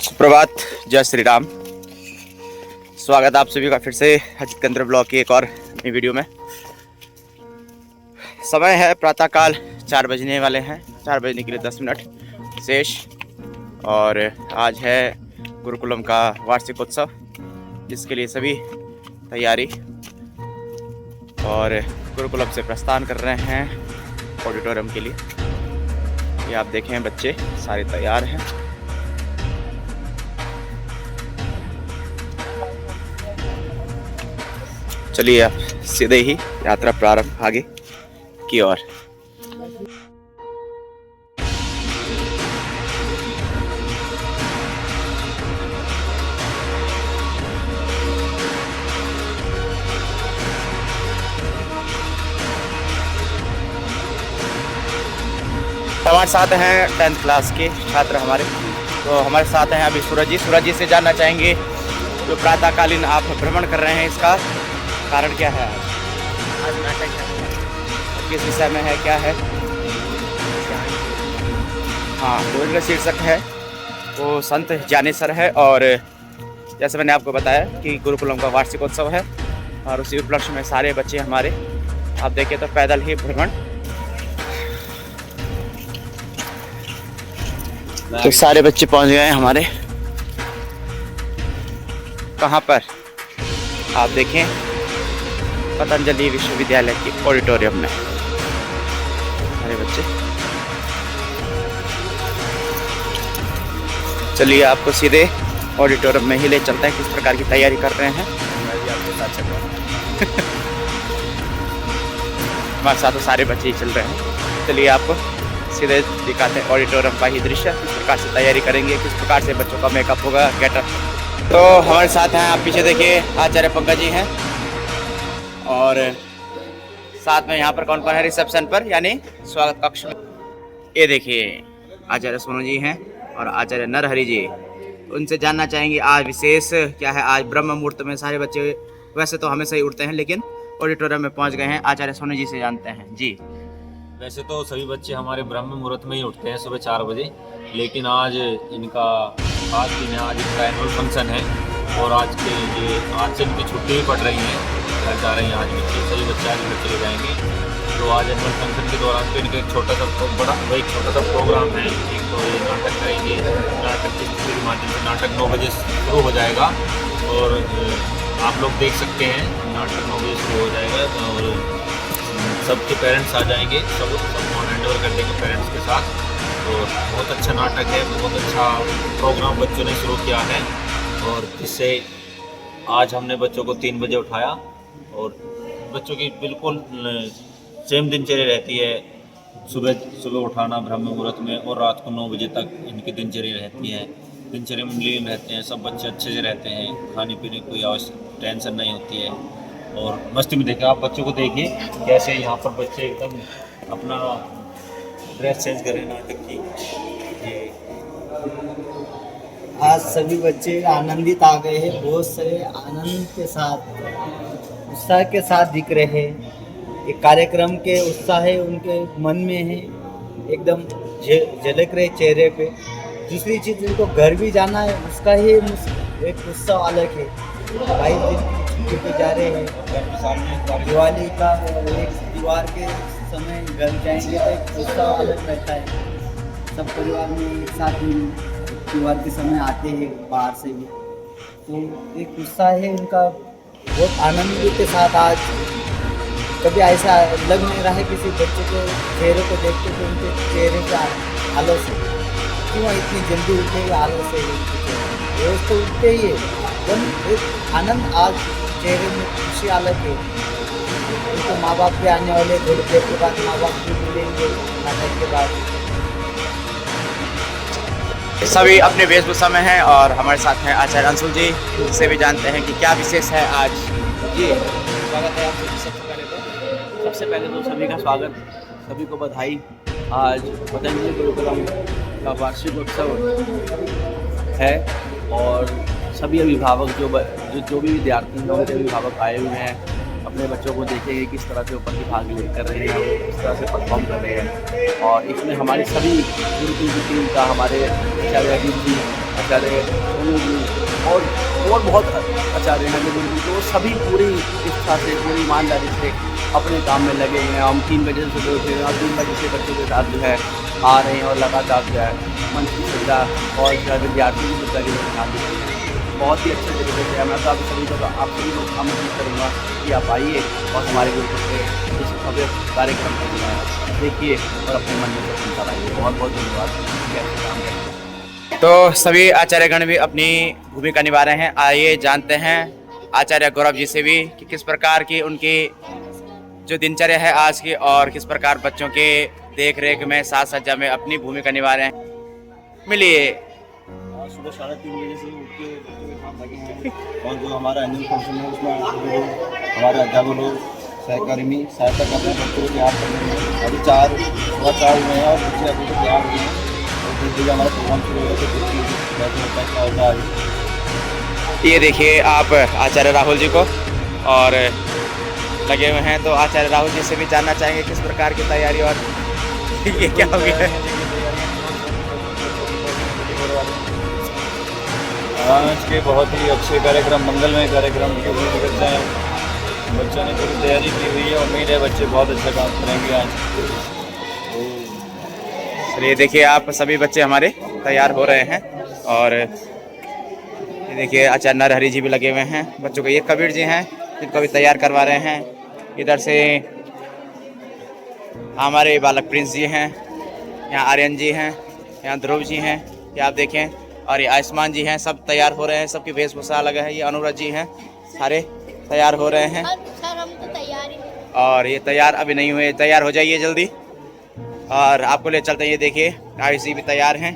सुप्रभात, जय श्री राम। स्वागत आप सभी का फिर से अजित केंद्र ब्लॉग की एक और नई वीडियो में। समय है प्रातःकाल 4 बजने वाले हैं, 4 बजने के लिए 10 मिनट शेष। और आज है गुरुकुलम का वार्षिकोत्सव, जिसके लिए सभी तैयारी और गुरुकुलम से प्रस्थान कर रहे हैं ऑडिटोरियम के लिए। ये आप देखें, बच्चे सारे तैयार हैं। चलिए अब सीधे ही यात्रा प्रारंभ आगे की ओर। हमारे साथ हैं 10th क्लास के छात्र हमारे, तो हमारे साथ हैं अभी सूरज जी। सूरज जी से जानना चाहेंगे जो प्रातःकालीन आप भ्रमण कर रहे हैं, इसका कारण क्या है? आज नाटक है, किस विषय में है, क्या है? हाँ, तो शीर्षक है वो संत ज्ञानेश्वर है। और जैसे मैंने आपको बताया कि गुरुकुलम का वार्षिकोत्सव है और उसी उपलक्ष्य में सारे बच्चे हमारे, आप देखें तो पैदल ही भ्रमण, तो सारे बच्चे पहुंच गए हैं हमारे। कहाँ पर? आप देखें, पतंजलि विश्वविद्यालय के ऑडिटोरियम में सारे बच्चे। चलिए आपको सीधे ऑडिटोरियम में ही ले चलते हैं, किस प्रकार की तैयारी कर रहे हैं। मैं भी आपके साथ चल रहा हूँ। हमारे साथ तो सारे बच्चे ही चल रहे हैं। चलिए आपको सीधे दिखाते हैं ऑडिटोरियम का ही दृश्य, किस प्रकार से तैयारी करेंगे, किस प्रकार से बच्चों का मेकअप होगा, गेटअप। तो हमारे साथ हैं, आप पीछे देखिए, आचार्य पंकज जी हैं। और साथ में यहाँ पर कौन कौन है रिसेप्शन पर, यानी स्वागत कक्ष में? ये देखिए, आचार्य सोनू जी हैं और आचार्य नरहरि जी। उनसे जानना चाहेंगे आज विशेष क्या है। आज ब्रह्म मुहूर्त में सारे बच्चे वैसे तो हमेशा ही उठते हैं, लेकिन ऑडिटोरियम में पहुँच गए हैं। आचार्य सोनू जी से जानते हैं जी। वैसे तो सभी बच्चे हमारे ब्रह्म मुहूर्त में ही उठते हैं सुबह 4 बजे, लेकिन आज इनका खास दिन है। आज इनका एनुअल फंक्शन है और आज से इनकी छुट्टी भी पड़ रही है, घर जा रहे हैं आज बच्चे। सभी बच्चे आज घर चले जाएंगे। तो आज एनुअल फंक्शन के दौरान तो इनका एक छोटा सा प्रोग्राम है। एक तो ये नाटक करेंगे, नाटक के माध्यम से नाटक 9 बजे शुरू हो जाएगा और आप लोग देख सकते हैं नाटक 9 बजे शुरू हो जाएगा और सबके पेरेंट्स आ जाएंगे, सब हैंड ओवर कर देंगे पेरेंट्स के साथ। तो बहुत अच्छा नाटक है, बहुत अच्छा प्रोग्राम बच्चों ने शुरू किया है और इससे आज हमने बच्चों को 3 बजे उठाया और बच्चों की बिल्कुल सेम दिनचर्या रहती है। सुबह उठाना ब्रह्म मुहूर्त में और रात को 9 बजे तक इनकी दिनचर्या रहती है। दिनचर्या में लीन रहते हैं, सब बच्चे अच्छे से रहते हैं, खाने पीने की कोई आवश्यक टेंशन नहीं होती है और मस्ती में। देखिए, आप बच्चों को देखिए कैसे यहाँ पर बच्चे एकदम अपना ड्रेस चेंज करें नाटक की। आज सभी बच्चे आनंदित आ गए हैं, बहुत सारे आनंद के साथ, उत्साह के साथ दिख रहे हैं। ये कार्यक्रम के उत्साह है उनके मन में है, एकदम झलक रहे चेहरे पे। दूसरी चीज़, इनको घर भी जाना है, उसका ही एक उत्साह अलग है। 22 दिन छुट्टी पे जा रहे हैं। दिवाली का एक त्योहार के समय घर जाएंगे तो एक उत्साह अलग रहता है। सब परिवार में एक साथ में त्योहार के समय आते हैं बाहर से भी, तो एक उत्साह है उनका, बहुत आनंद के साथ। आज कभी ऐसा लग नहीं रहा है किसी बच्चे के चेहरे को देखते तो उनके चेहरे पे आलस है, क्यों इतनी जल्दी उठे, आलस है रोज तो उठते ही है, एक आनंद आज चेहरे में, खुशी अलग है। तो माँ बाप भी आने वाले, थोड़ी देर के बाद माँ बाप भी मिलेंगे नाटक के बाद। सभी अपने वेशभूषा में हैं और हमारे साथ हैं आचार्य अंशुल जी, से भी जानते हैं कि क्या विशेष है आज। जी, स्वागत है आपको। सबसे पहले तो सभी का स्वागत, सभी को बधाई। आज पतंजलि गुरुकुलम का वार्षिकोत्सव है और सभी अभिभावक जो भी विद्यार्थी हैं, उनके अभिभावक आए हुए हैं अपने बच्चों को देखेंगे किस तरह से वो प्रतिभाग कर रहे हैं, वो किस तरह से परफॉर्म कर रहे हैं। और इसमें हमारे सभी गुरुकुल की टीम का, हमारे आचार्य अजीत जी, आचार्य सोनू जी और बहुत आचार्य हैं जो गुरुकुल के, वो सभी पूरी इच्छा से, पूरी ईमानदारी से अपने काम में लगे हुए हैं। हम 3 बजे से सुबह उठे और 3 बजे से बच्चों के साथ जो है आ रहे हैं और लगातार जो है मंच की सुविधा और विद्यार्थियों की सुविधा के लिए ध्यान देते हैं। बहुत ही अच्छे तरीके से मैं तो आप सभी को आप सभी को आमंत्रित करूँगा कि आप आइए और हमारे गुरुकुल के इस भव्य कार्यक्रम को देखिए और अपने मन में प्रसन्नता लाइए। बहुत बहुत धन्यवाद। तो सभी आचार्यगण भी अपनी भूमिका निभा रहे हैं। आइए जानते हैं आचार्य गौरव जी से भी कि किस प्रकार की उनकी जो दिनचर्या है आज की और किस प्रकार बच्चों के देख रेख में साज सज्जा में अपनी भूमिका निभा रहे हैं। मिलिए। सुबह 3:30 बजे से उठ के बच्चों के साथ लगे हैं और जो हमारा एनुअल फंक्शन है उसमें हमारे अध्यापक लोग सहकर्मी सहायता कर रहे हैं बच्चों को तैयार करने में। अभी 4 हुए हैं और बच्चे अभी तक तैयार हुए हैं और फिर जब हमारा प्रोग्राम शुरू होगा तो देखिए क्या होता है। ये देखिए आप आचार्य राहुल जी को और लगे हुए हैं, तो आचार्य राहुल जी से भी जानना चाहेंगे किस प्रकार की तैयारी और ये क्या हो गया है। आज के बहुत ही अच्छे कार्यक्रम, मंगलमय कार्यक्रम के लिए करते हैं। बच्चों ने पूरी तैयारी की हुई है, उम्मीद है बच्चे बहुत अच्छा काम करेंगे आज। चलिए देखिए आप सभी बच्चे हमारे तैयार हो रहे हैं और ये देखिए आचार्य नरहरि जी भी लगे हुए हैं बच्चों को। ये कबीर जी हैं जिनको भी तैयार करवा रहे हैं। इधर से हमारे बालक प्रिंस जी हैं, यहाँ आर्यन जी हैं, यहाँ ध्रुव जी हैं, ये आप देखें, और ये आयुष्मान जी हैं। सब तैयार हो रहे हैं, सबकी वेशभूषा अलग है। ये अनुराग जी हैं, सारे तैयार हो रहे हैं। सर हम तो तैयार ही हैं। और ये तैयार अभी नहीं हुए, तैयार हो जाइए जल्दी और आपको ले चलते हैं। ये देखिए आयुष जी भी तैयार हैं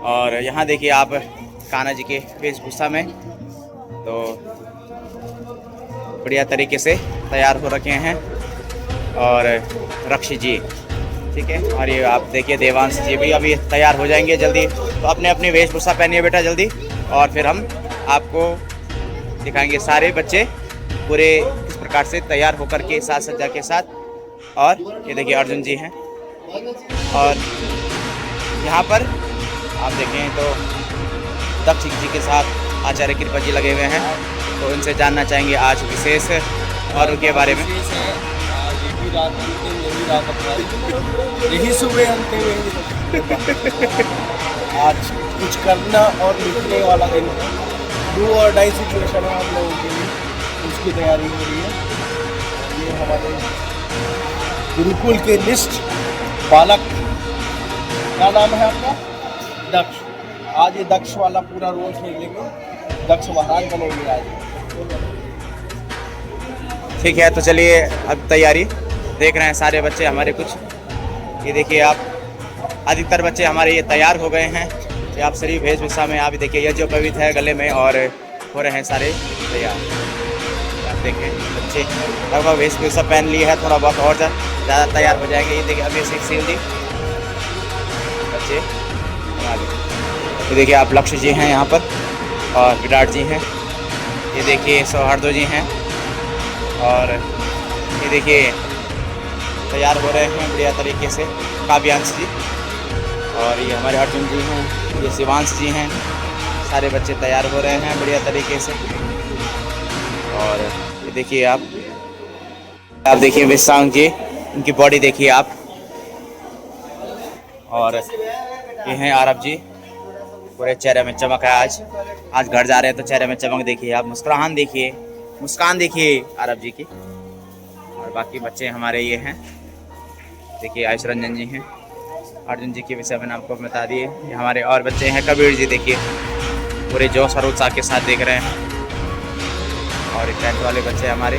और यहाँ देखिए आप कान्हा जी के वेशभूषा में तो बढ़िया तरीके से तैयार हो रखे हैं। और रक्षी जी, ठीक है, और ये आप देखिए देवांश जी भी अभी तैयार हो जाएंगे जल्दी। तो अपने अपनी वेशभूषा पहनिए बेटा जल्दी और फिर हम आपको दिखाएंगे सारे बच्चे पूरे इस प्रकार से तैयार होकर के साज सज्जा के साथ। और ये देखिए अर्जुन जी हैं और यहाँ पर आप देखें तो दक्ष जी के साथ आचार्य कृपा जी लगे हुए हैं। तो उनसे जानना चाहेंगे आज विशेष और उनके बारे में। यही सुबह आज कुछ करना और लिखने वाला दिन, डू और डाई सिचुएशन है हम लोगों के लिए, उसकी तैयारी हो रही है। ये हमारे गुरुकुल के लिस्ट बालक, क्या नाम है आपका? दक्ष। आज ये दक्ष वाला पूरा रोल खेलेंगे, दक्ष महाराज बनेंगे आज। ठीक है, तो चलिए अब तैयारी देख रहे हैं सारे बच्चे हमारे। कुछ ये देखिए आप अधिकतर बच्चे हमारे ये तैयार हो गए हैं। ये आप शरीफ वेशभूषा में आप देखिए ये जो पवित्र है गले में और हो रहे हैं सारे तैयार। आप देखें बच्चे लगभग वेशभूषा पहन लिए है, थोड़ा बहुत और ज़्यादा तैयार हो जाएंगे। ये देखिए अभी सील जी बच्चे। ये देखिए आप लक्ष्य जी हैं यहाँ पर और विराट जी हैं। ये देखिए सौहार्दो जी हैं और ये देखिए तैयार हो रहे हैं बढ़िया तरीके से काव्यांश जी, और ये हमारे अर्जुन जी हैं, ये शिवांश जी हैं। सारे बच्चे तैयार हो रहे हैं बढ़िया तरीके से। और ये देखिए आप देखिए विश्वांग जी, उनकी बॉडी देखिए आप। और ये हैं आरव जी, पूरे चेहरे में चमक है। आज घर जा रहे हैं तो चेहरे में चमक देखिए आप, मुस्कुराहट देखिए, मुस्कान देखिए आरव जी की। और बाकी बच्चे हमारे ये हैं, देखिए आयुष रंजन जी हैं, अर्जुन जी के विषय में आपको बता दिए। ये हमारे और बच्चे हैं, कबीर जी देखिए पूरे जोश और उत्साह के साथ देख रहे हैं। और एक टेंट वाले बच्चे हमारे।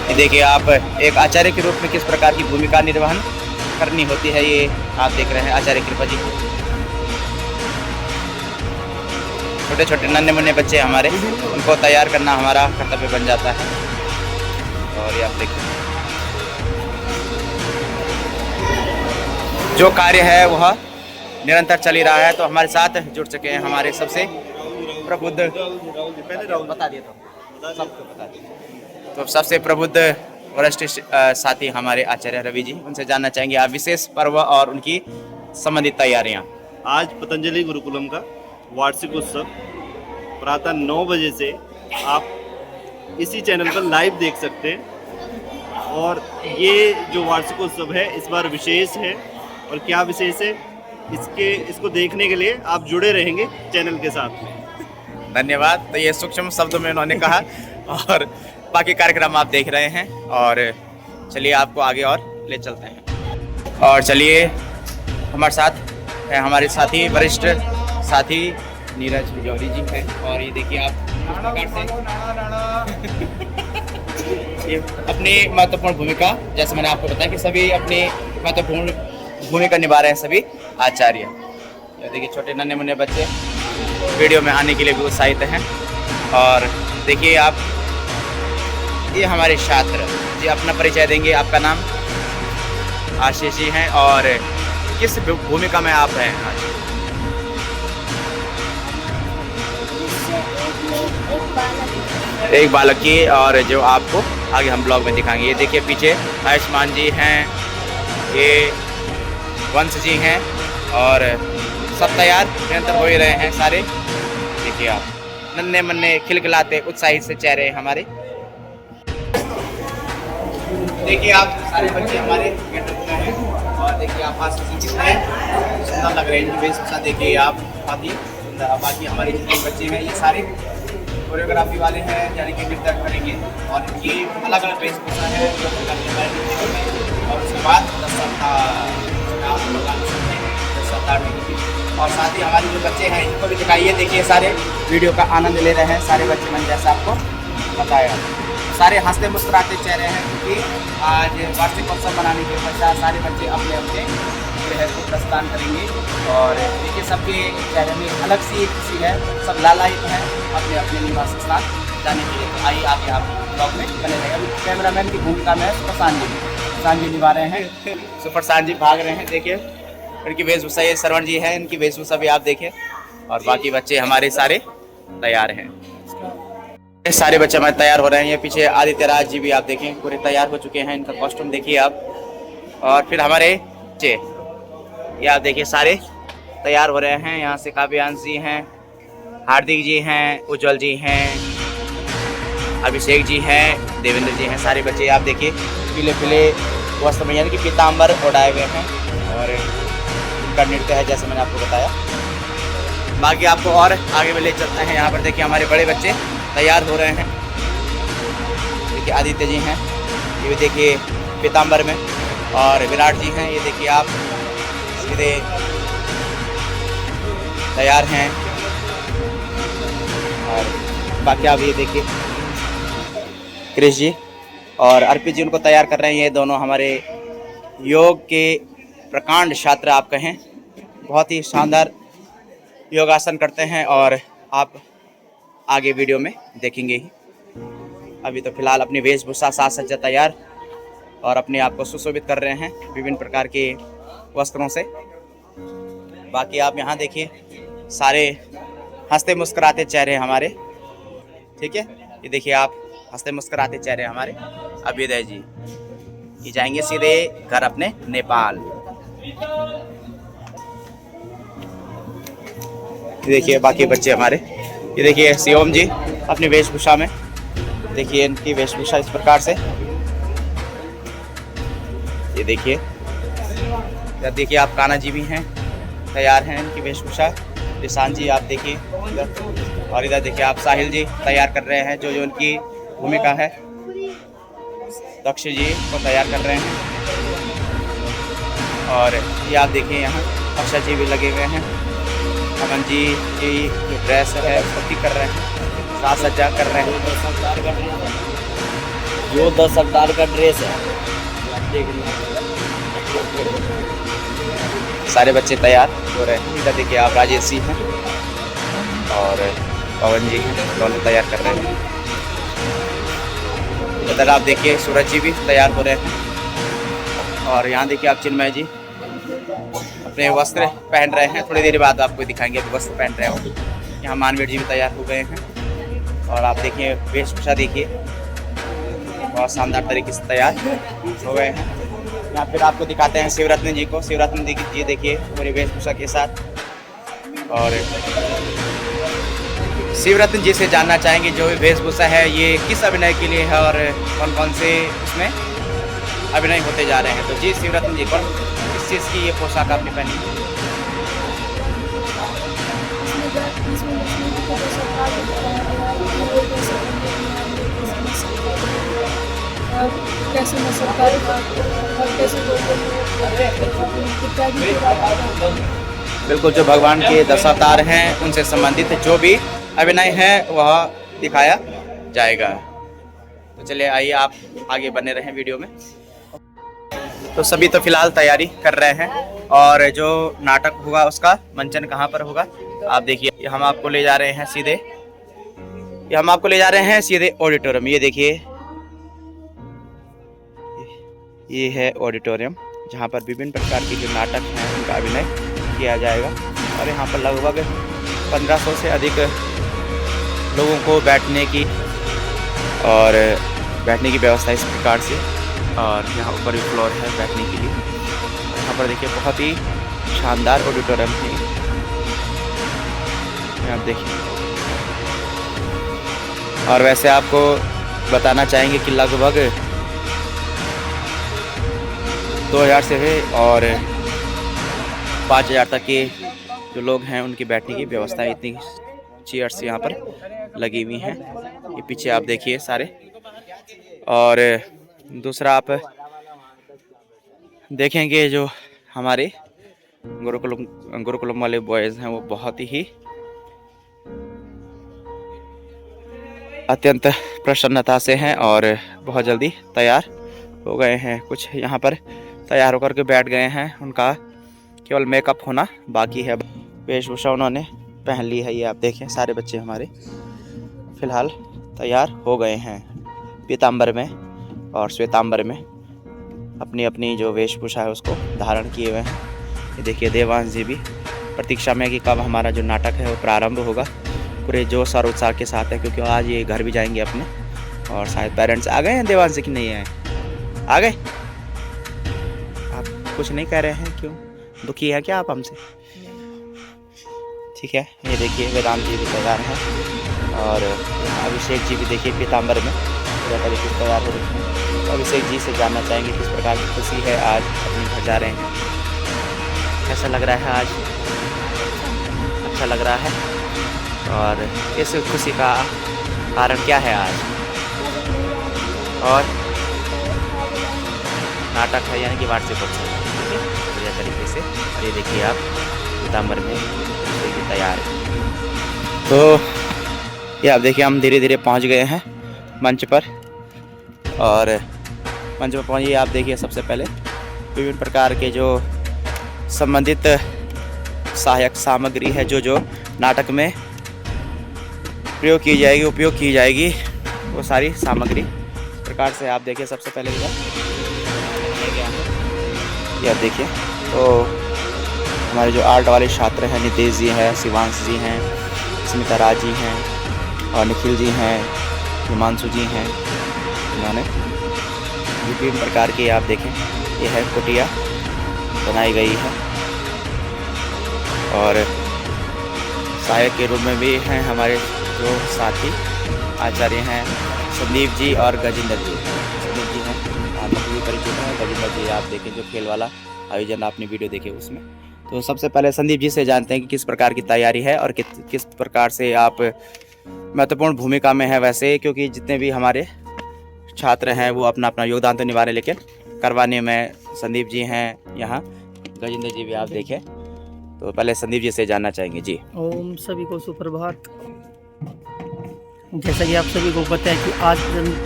ये देखिए आप एक आचार्य के रूप में किस प्रकार की भूमिका निर्वहन करनी होती है, ये आप देख रहे हैं आचार्य कृपा जी। छोटे छोटे नन्हे मुन्ने बच्चे हमारे, उनको तैयार करना हमारा कर्तव्य बन जाता है। और ये आप देखिए जो कार्य है वह निरंतर चल ही रहा है। तो हमारे साथ जुड़ चुके हैं हमारे सबसे प्रबुद्ध, बता दिया तो सबको बता दिया, तो सबसे प्रबुद्ध वरिष्ठ साथी हमारे आचार्य रवि जी, उनसे जानना चाहेंगे आप विशेष पर्व और उनकी संबंधित तैयारियां। आज पतंजलि गुरुकुलम का वार्षिक उत्सव प्रातः 9 बजे से आप इसी चैनल पर लाइव देख सकते हैं। और ये जो वार्षिक उत्सव है इस बार विशेष है। और क्या विशेष है, इसको देखने के लिए आप जुड़े रहेंगे चैनल के साथ में। धन्यवाद। तो ये सूक्ष्म शब्दों में उन्होंने कहा और बाकी कार्यक्रम आप देख रहे हैं। और चलिए आपको आगे और ले चलते हैं। और चलिए हमारे साथ है हमारे साथी वरिष्ठ साथी नीरज जौहरी जी हैं। और ये देखिए आप किस प्रकार से ये अपनी महत्वपूर्ण भूमिका, जैसे मैंने आपको बताया कि सभी अपनी महत्वपूर्ण भूमिका निभा रहे हैं सभी आचार्य। ये देखिए छोटे नन्हे मुन्ने बच्चे वीडियो में आने के लिए भी उत्साहित हैं। और देखिए आप, ये हमारे छात्र जी अपना परिचय देंगे। आपका नाम? आशीष जी हैं। और किस भूमिका में आप हैं आज? एक बालक की, और जो आपको आगे हम ब्लॉग में दिखाएंगे। ये देखिए पीछे आयुष्मान जी हैं, ये वंश जी हैं, और सब तैयार निरंतर हो ही रहे हैं सारे। देखिए आप नन्हे मन्ने खिलखिलाते उत्साहित से चेहरे हमारे। देखिए आप सारे बच्चे हमारे गेटअप में हैं। और देखिए आप पास से कितने सुंदर लग रहे हैं, इनकी वेशभूषा देखिए आप बहुत ही सुंदर। बाकी हमारे जितने बच्चे हैं ये सारे कोरियोग्राफी वाले हैं, यानी कि नृत्य करेंगे। और इनकी अलग अलग वेशभूषा है जो करने वाले। और उसके बाद 10 सप्ताह में। और साथ ही हमारे जो बच्चे हैं इनको भी दिखाइए। देखिए सारे वीडियो का आनंद ले रहे हैं सारे बच्चे, मैंने जैसा आपको बताया। सारे हंसते मुस्कुराते चेहरे हैं, क्योंकि आज वार्षिक उत्सव मनाने के पश्चात सारे बच्चे अपने अपने गृह को प्रस्थान करेंगे। और देखिए सबके चेहरे में अलग सी खुशी है, सब लालायित हैं अपने अपने निवास स्थान जाने के लिए। तो आइए आगे आप ब्लॉग में बने रहेंगे। अभी कैमरामैन की भूमिका में सुप्रशांत जी निभा रहे हैं। सुप्रशांत जी भाग रहे हैं। देखिए इनकी वेशभूषा, ये श्रवण जी है, इनकी वेशभूषा भी आप देखें। और बाकी बच्चे हमारे सारे तैयार हैं। सारे बच्चे हमारे तैयार हो रहे हैं। ये पीछे आदित्य राज जी भी आप देखें पूरे तैयार हो चुके हैं, इनका कॉस्ट्यूम देखिए आप। और फिर हमारे बच्चे ये आप देखिए सारे तैयार हो रहे हैं। यहाँ से काव्यांश जी हैं, हार्दिक जी हैं, उज्जवल जी हैं, अभिषेक जी हैं, देवेंद्र जी हैं। सारे बच्चे आप देखिए पीले पीले वस्त्र में यानी कि पीताम्बर ओढ़ाए हुए हैं। और इनका नृत्य है जैसे मैंने आपको बताया। बाकी आपको और आगे में ले चलते हैं। यहाँ पर देखिए हमारे बड़े बच्चे तैयार हो रहे हैं। देखिए आदित्य जी हैं, ये भी देखिए पीताम्बर में। और विराट जी हैं, ये देखिए आप सीधे तैयार हैं। और बाकी आप ये देखिए क्रिश जी और अर्पित जी उनको तैयार कर रहे हैं। ये दोनों हमारे योग के प्रकांड छात्र आप कहें, बहुत ही शानदार योगासन करते हैं। और आप आगे वीडियो में देखेंगे ही। अभी तो फिलहाल अपनी वेशभूषा साज सज्जा तैयार और अपने आप को सुशोभित कर रहे हैं विभिन्न प्रकार के वस्त्रों से। बाकी आप यहाँ देखिए सारे हंसते मुस्कुराते चेहरे हमारे, ठीक है। ये देखिए आप हंसते मुस्कुराते चेहरे हमारे अभ्युदय जी, ये जाएंगे सीधे घर अपने नेपाल। देखिए बाकी बच्चे हमारे, ये देखिए शिवम जी अपनी वेशभूषा में, देखिए इनकी वेशभूषा इस प्रकार से। ये देखिए देखिए आप कान्हा जी भी हैं, तैयार हैं इनकी वेशभूषा। निशान जी आप देखिए इधर, और इधर देखिए आप साहिल जी तैयार कर रहे हैं जो जो उनकी भूमिका है। दक्ष जी को तैयार कर रहे हैं। और ये आप देखिए यहाँ अक्षय जी भी लगे हुए हैं। अमन जी की जो ड्रेस है उसको कर रहे हैं, साज सज्जा कर रहे हैं। जो 10 अवतार का ड्रेस है देख सारे बच्चे तैयार हो रहे हैं। इधर देखिए आप राजेश जी हैं और पवन जी हैं, दोनों तैयार कर रहे हैं। इधर आप देखिए सूरज जी भी तैयार हो रहे हैं। और यहाँ देखिए आप चिन्मय जी अपने वस्त्र पहन रहे हैं। थोड़ी देर बाद आपको दिखाएंगे अभी वस्त्र पहन रहे हो। यहाँ मानवीर जी भी तैयार हो गए हैं और आप देखिए वेशभूषा देखिए, बहुत शानदार तरीके से तैयार हो गए हैं। यहाँ फिर आपको दिखाते हैं शिवरत्न जी को। शिवरत्न जी देखिए पूरी वेशभूषा के साथ। और शिवरत्न जी से जानना चाहेंगे जो वेशभूषा है ये किस अभिनय के लिए है और कौन कौन से उसमें अभिनय होते जा रहे हैं। तो जी शिवरत्न जी, कौन किस चीज़ की ये पोशाक आपने पहनी? कैसे मैं सरकारी और कैसे बिल्कुल, जो भगवान के दशावतार हैं उनसे संबंधित जो भी अभिनय है वह दिखाया जाएगा। तो चलिए आइए आप आगे बने रहें वीडियो में। तो सभी तो फिलहाल तैयारी कर रहे हैं और जो नाटक होगा उसका मंचन कहाँ पर होगा आप देखिए। हम आपको ले जा रहे हैं सीधे ऑडिटोरियम। ये देखिए, ये है ऑडिटोरियम जहाँ पर विभिन्न प्रकार के जो नाटक हैं उनका अभिनय किया जाएगा। और यहाँ पर लगभग 1500 से अधिक लोगों को बैठने की व्यवस्था इस प्रकार से। और यहाँ ऊपर भी फ्लोर है बैठने के लिए। यहाँ पर देखिए बहुत ही शानदार ऑडिटोरियम है। आप देखिए, और वैसे आपको बताना चाहेंगे कि लगभग 2000 से है और 5000 तक के जो लोग हैं उनकी बैठने की व्यवस्था है। इतनी चेयर्स यहाँ पर लगी हुई हैं। ये पीछे आप देखिए सारे। और दूसरा आप देखेंगे जो हमारे गुरुकुलम वाले बॉयज़ हैं वो बहुत ही अत्यंत प्रसन्नता से हैं और बहुत जल्दी तैयार हो गए हैं। कुछ यहाँ पर तैयार होकर के बैठ गए हैं, उनका केवल मेकअप होना बाकी है। वेशभूषा उन्होंने पहन ली है। ये आप देखें सारे बच्चे हमारे फिलहाल तैयार हो गए हैं पीताम्बर में और श्वेताम्बर में। अपनी अपनी जो वेशभूषा है उसको धारण किए हुए हैं। ये देखिए देवांश जी भी प्रतीक्षा में कि कब हमारा जो नाटक है वो प्रारंभ होगा। पूरे जोश और उत्साह के साथ है क्योंकि आज ये घर भी जाएंगे अपने। और शायद पेरेंट्स आ गए हैं देवांश की नहीं आए? आ गए? आप कुछ नहीं कह रहे हैं, क्यों? दुखी है क्या आप हमसे? ठीक है, ये देखिए वेदांत जी भी तैयार हैं और अभिषेक जी भी देखिए पीताम्बर में पूरा तरीके से तैयार हो रहे हैं। तो अभिषेक जी से जानना चाहेंगे किस प्रकार की खुशी है आज अपने घर जा रहे हैं। कैसा लग रहा है आज? अच्छा लग रहा है। और इस खुशी का कारण क्या है आज? और नाटक है यानी कि वार्षिक उत्सव बढ़िया तरीके से। ये देखिए आप पीताम्बर में तैयार है। तो ये आप देखिए हम धीरे धीरे पहुंच गए हैं मंच पर। और मंच पर पहुंचिए आप देखिए सबसे पहले विभिन्न प्रकार के जो संबंधित सहायक सामग्री है जो नाटक में उपयोग की जाएगी वो सारी सामग्री प्रकार से आप देखिए। सबसे पहले ये आप देखिए तो हमारे जो आर्ट वाले छात्र हैं, नितेश जी हैं, शिवांश जी हैं, स्मिता राज जी हैं और निखिल जी हैं, हिमांशु जी हैं। इन्होंने विभिन्न प्रकार की आप देखें ये है कुटिया बनाई गई है। और सहायक के रूप में भी हैं हमारे जो साथी आचार्य हैं संदीप जी और गजेंद्र जी। संदीप जी हैं आपको भी परिचित हैं। गजेंद्र जी आप देखें जो खेल वाला आयोजन आपने वीडियो देखे उसमें। तो सबसे पहले संदीप जी से जानते हैं कि किस प्रकार की तैयारी है और किस प्रकार से आप महत्वपूर्ण भूमिका में है वैसे, क्योंकि जितने भी हमारे छात्र हैं वो अपना अपना योगदान तो निभा रहे हैं लेकिन करवाने में संदीप जी हैं यहाँ, गजेंद्र जी भी आप देखें। तो पहले संदीप जी से जानना चाहेंगे। जी ओम सभी को सुप्रभात। जैसा कि आप सभी को पता है कि आज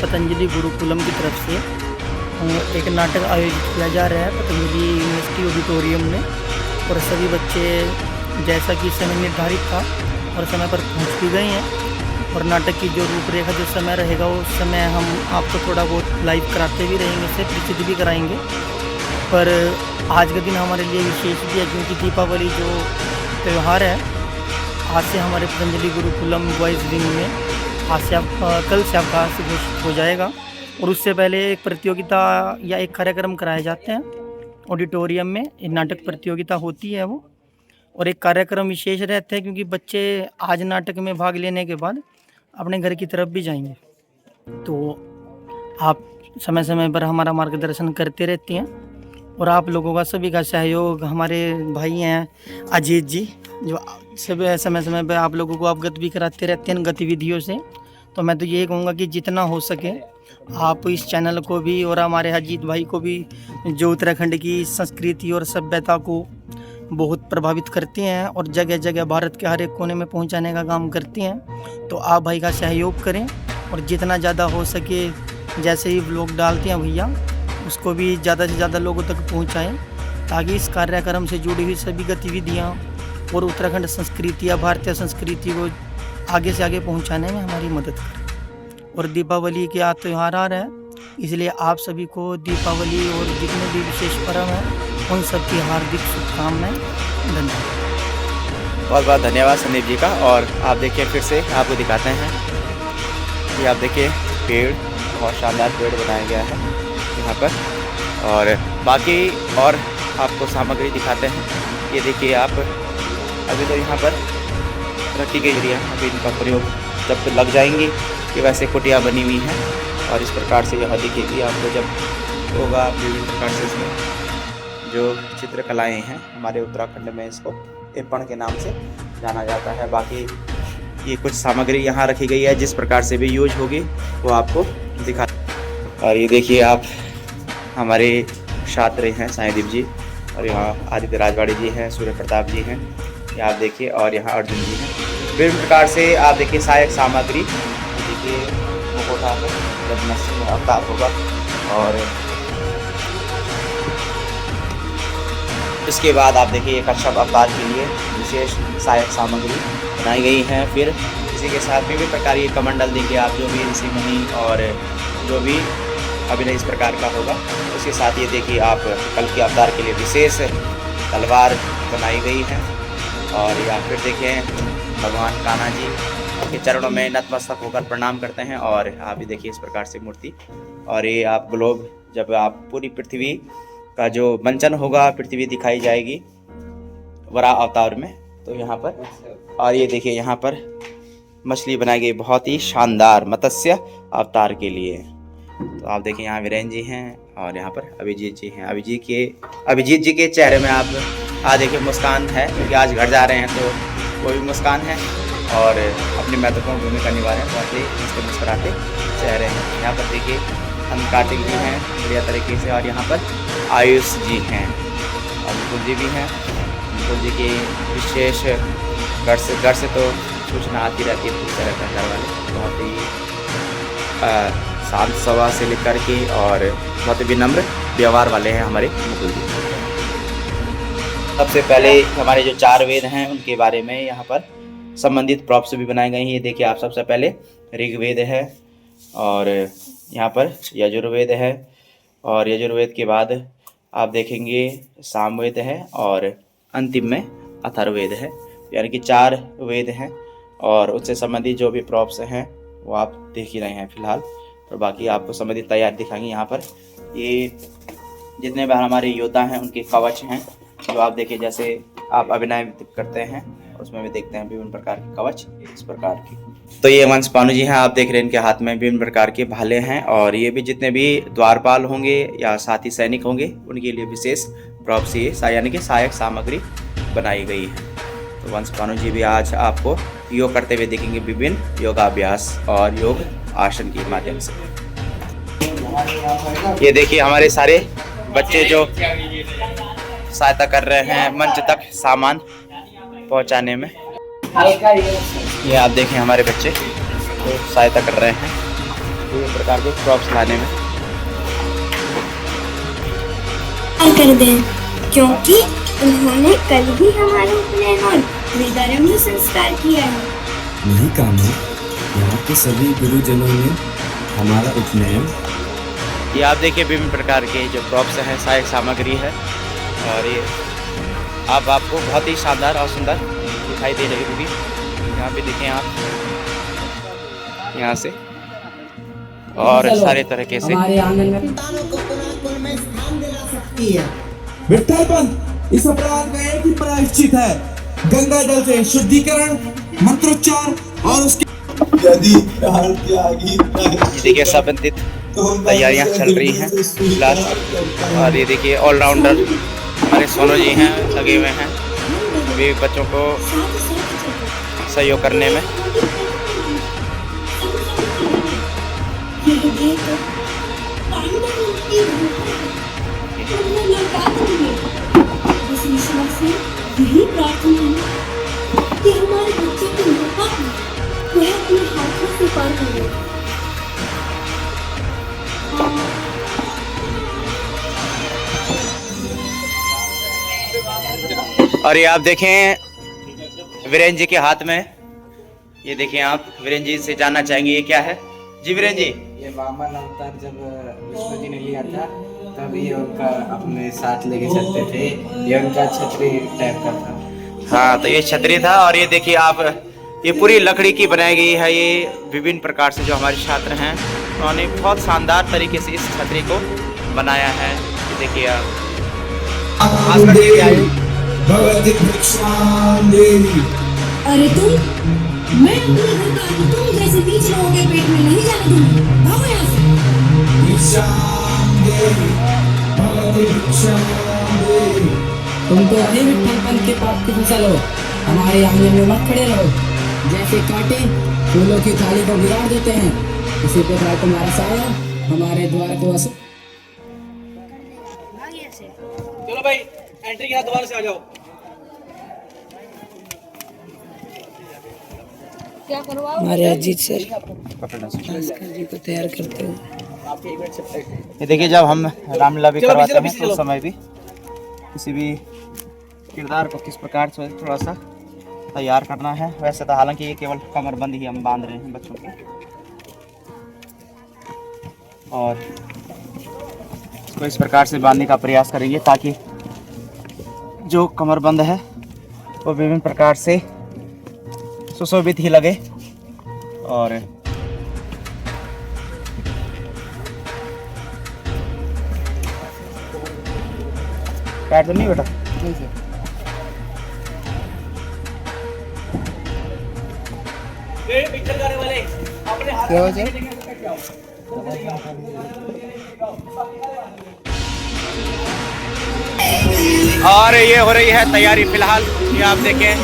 पतंजलि गुरुकुलम की तरफ से एक नाटक आयोजित किया जा रहा है पतंजलि यूनिवर्सिटी ऑडिटोरियम में। और सभी बच्चे जैसा कि समय निर्धारित था और समय पर पहुंच भी गए हैं। और नाटक की जो रूपरेखा जो समय रहेगा उस समय हम आपको थोड़ा बहुत लाइव कराते भी रहेंगे, इससे प्रसिद्ध भी कराएंगे। पर आज का दिन हमारे लिए विशेष भी है क्योंकि दीपावली जो त्यौहार है आज से हमारे पतंजलि गुरुकुलम बॉयज़ विंग में कल से अवकाश घोषित हो जाएगा। और उससे पहले एक प्रतियोगिता या एक कार्यक्रम कराए जाते हैं ऑडिटोरियम में। एक नाटक प्रतियोगिता होती है वो, और एक कार्यक्रम विशेष रहते हैं क्योंकि बच्चे आज नाटक में भाग लेने के बाद अपने घर की तरफ भी जाएंगे। तो आप समय समय पर हमारा मार्गदर्शन करते रहती हैं और आप लोगों का सभी का सहयोग, हमारे भाई हैं अजीत जी जो सब समय समय पर आप लोगों को अवगत भी कराते रहते हैं गतिविधियों से। तो मैं तो यही कहूँगा कि जितना हो सके आप इस चैनल को भी और हमारे अजीत भाई को भी जो उत्तराखंड की संस्कृति और सभ्यता को बहुत प्रभावित करते हैं और जगह जगह भारत के हर एक कोने में पहुंचाने का काम करते हैं, तो आप भाई का सहयोग करें और जितना ज़्यादा हो सके जैसे ही व्लॉग डालते हैं भैया उसको भी ज़्यादा से ज़्यादा लोगों तक पहुंचाएं ताकि इस कार्यक्रम से जुड़ी हुई सभी गतिविधियां और उत्तराखंड संस्कृति या भारतीय संस्कृति को आगे से आगे पहुंचाने में हमारी मदद करें। और दीपावली के आज त्यौहार आ रहा है, इसलिए आप सभी को दीपावली और जितने भी विशेष पर्व हैं उन सब की हार्दिक शुभकामनाएं। धन्यवाद। बहुत बहुत धन्यवाद संदीप जी का। और आप देखिए फिर से आपको दिखाते हैं कि आप देखिए पेड़, बहुत शानदार पेड़ बनाया गया है यहाँ पर। और बाकी और आपको सामग्री दिखाते हैं। ये देखिए आप अभी तो यहाँ पर रखी गई एरिया, अभी इनका प्रयोग जब तो लग जाएंगी कि वैसे कुटिया बनी हुई हैं और इस प्रकार से यह दिखेगी आपको जब होगा। विभिन्न प्रकार से इसमें जो चित्रकलाएँ हैं हमारे उत्तराखंड में इसको टिप्पण के नाम से जाना जाता है। बाकी ये कुछ सामग्री यहाँ रखी गई है जिस प्रकार से भी यूज होगी वो आपको दिखा। और ये देखिए आप हमारे छात्र हैं साईदीप जी, और यहाँ आदित्य राजवाड़ी जी हैं, सूर्य प्रताप जी हैं, ये आप देखिए, और यहाँ अर्जुन जी हैं। विभिन्न प्रकार से आप देखिए सहायक सामग्री देखिए मुखौटा है जब नस्ल में अवतार होगा। और इसके बाद आप देखिए एक अच्छा अवतार के लिए विशेष सहायक सामग्री बनाई गई है। फिर इसी के साथ विभिन्न प्रकार के कमंडल देखिए आप जो भी ऋषि मुनि और जो भी अभिनय इस प्रकार का होगा उसके साथ ये देखिए आप कल के अवतार के लिए विशेष तलवार बनाई गई है। और या फिर देखें भगवान कान्हा जी के चरणों में नतमस्तक होकर प्रणाम करते हैं। और आप भी देखिए इस प्रकार से मूर्ति। और ये आप ग्लोब जब आप पूरी पृथ्वी का जो मंचन होगा, पृथ्वी दिखाई जाएगी वराह अवतार में, तो यहाँ पर। और ये देखिए यहाँ पर मछली बनाई गई बहुत ही शानदार मत्स्य अवतार के लिए। तो आप देखिए यहाँ वीरेंद्र जी हैं और यहाँ पर अभिजीत जी हैं। अभिजीत जी के चेहरे में आप देखिए मुस्कान है क्योंकि आज घर जा रहे हैं तो वो भी मुस्कान है और अपनी महत्वपूर्ण भूमिका निभा रहे हैं। बहुत ही इसके मुस्कुराते चेहरे हैं। यहाँ पर देखिए कार्तिक जी हैं बढ़िया तरीके से, और यहाँ पर आयुष जी हैं और मुकुल जी भी हैं। मुकुल जी की विशेष घर से तो सूचना आती रहती है पूरी तरह का घर वाले, बहुत ही शांत स्वभाव से लेकर के और बहुत ही विनम्र व्यवहार वाले हैं हमारे मुकुल जी। सबसे पहले हमारे जो 4 वेद हैं उनके बारे में यहाँ पर संबंधित प्रॉप्स भी बनाए गए हैं। ये देखिए आप सबसे पहले ऋग्वेद है और यहाँ पर यजुर्वेद है, और यजुर्वेद के बाद आप देखेंगे सामवेद है और अंतिम में अथर्ववेद है। यानी कि 4 वेद हैं और उससे संबंधित जो भी प्रॉप्स हैं वो आप देख ही रहे हैं फिलहाल। और बाकी आपको संबंधित तैयार दिखाएंगे। यहाँ पर ये जितने भी हमारे योद्धा हैं उनके कवच हैं जो आप देखिए, जैसे आप अभिनय करते हैं उसमें भी देखते हैं विभिन्न प्रकार के कवच इस प्रकार के। तो ये वंश पानु जी हैं, आप देख रहे हैं इनके हाथ में विभिन्न प्रकार के भाले हैं। और ये भी जितने भी द्वारपाल होंगे या साथी सैनिक होंगे उनके लिए विशेष प्रॉप्स यानी कि सहायक सामग्री बनाई गई है। तो वंश पानु जी भी आज आपको योग करते हुए देखेंगे विभिन्न योगाभ्यास और योग आसन के माध्यम से। ये देखिए हमारे सारे बच्चे जो सहायता कर रहे हैं मंच तक सामान पहुंचाने में। ये आप देखें हमारे बच्चे तो सहायता कर रहे हैं विभिन्न प्रकार के प्रॉप्स लाने में। कर दें क्योंकि उन्होंने कल ही हमारा उपनयन और विदारम में संस्कार किया है। नहीं कामो, यहाँ के सभी गुरुजनों ने हमारा उपनयन। ये आप देखिए विभिन्न प्रकार के जो प्रॉप्स हैं सहायक सामग्री है और ये अब आपको बहुत ही शानदार और सुंदर दिखाई दे रही होगी। यहाँ पे देखें आप, यहाँ से और सारे तरीके से विठल पंथ इस अपराध का एक ही प्रायश्चित है, गंगा जल से शुद्धिकरण, मंत्रोच्चार और उसके ये देखिए संबंधित तैयारियां चल रही हैं फिलहाल। और ये देखिए ऑलराउंडर हमारे सोनू जी हैं, लगे हुए हैं अभी बच्चों को सहयोग करने में। यही प्रार्थना है कि हमारे बच्चे को मौका हो, वह अपने हाथों से पार करे। और ये आप देखें वीरेंद्र जी के हाथ में, ये देखें आप वीरेंद्र जी से जानना चाहेंगे ये क्या है। जी वीरेंद्र जी, ये वामन अवतार जब विष्णु जी ने लिया था तब ये उनका अपने साथ लेके चलते थे, ये उनका छतरी टाइप का था। हाँ, तो ये छतरी था। और ये देखिए आप, ये पूरी लकड़ी की बनाई गई है। ये विभिन्न प्रकार से जो हमारे छात्र हैं उन्होंने बहुत शानदार तरीके से इस छतरी को बनाया है। ये देखिए आप, अरे तुम, मैं अपने घर का तुम जैसे बीच लोगों के पेट में नहीं जाने दूंगी। भागो यहाँ से। तुम तो अरे विठल पंथ के पाप की फसल हो, हमारे आंगन में मत खड़े रहो। जैसे कांटे फूलों की थाली को बिगाड़ देते हैं, इसी प्रकार तुम्हारा साया हमारे द्वार को असर। चलो भाई, एंट्री के दोबारा से आ जाओ। क्या करवाओ? हमारे अजीत सर जी को तैयार करते हो। ये देखिए जब हम रामलीला भी करवाते हैं तो उस समय भी किसी भी किरदार को किस प्रकार से थोड़ा सा तैयार करना है। वैसे तो हालांकि ये केवल कमरबंद ही हम बांध रहे हैं बच्चों को, और इसको इस प्रकार से बांधने का प्रयास करेंगे ताकि जो कमरबंद है वो विभिन्न प्रकार से सुशोभित ही लगे। और काट तो नहीं बेटा? क्या हो जाए? और ये हो रही है तैयारी फिलहाल, ये आप देखें।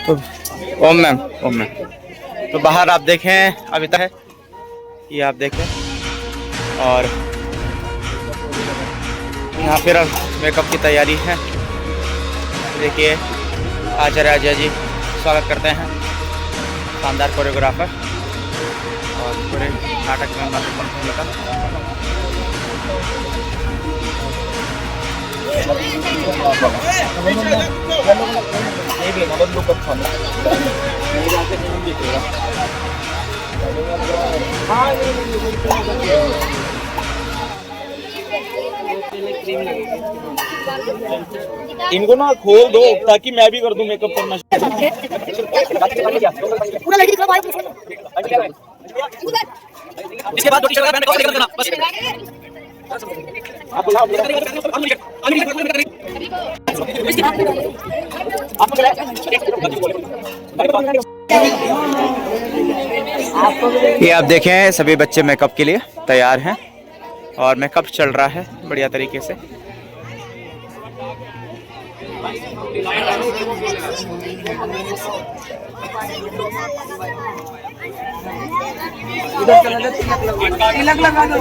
तो ओम मैम, ओम मैम, तो बाहर आप देखें अभी तक है, ये आप देखें। और यहाँ फिर अब मेकअप की तैयारी है। देखिए आचार्य अजय जी स्वागत करते हैं, शानदार कोरियोग्राफर। और पूरे नाटक में महत्वपूर्ण भूमिका। इनको ना खोल दो ताकि मैं भी कर दूं मेकअप करना। इसके बाद ये आप देखें सभी बच्चे मेकअप के लिए तैयार हैं और मेकअप चल रहा है बढ़िया तरीके से। तिलक लगा दो।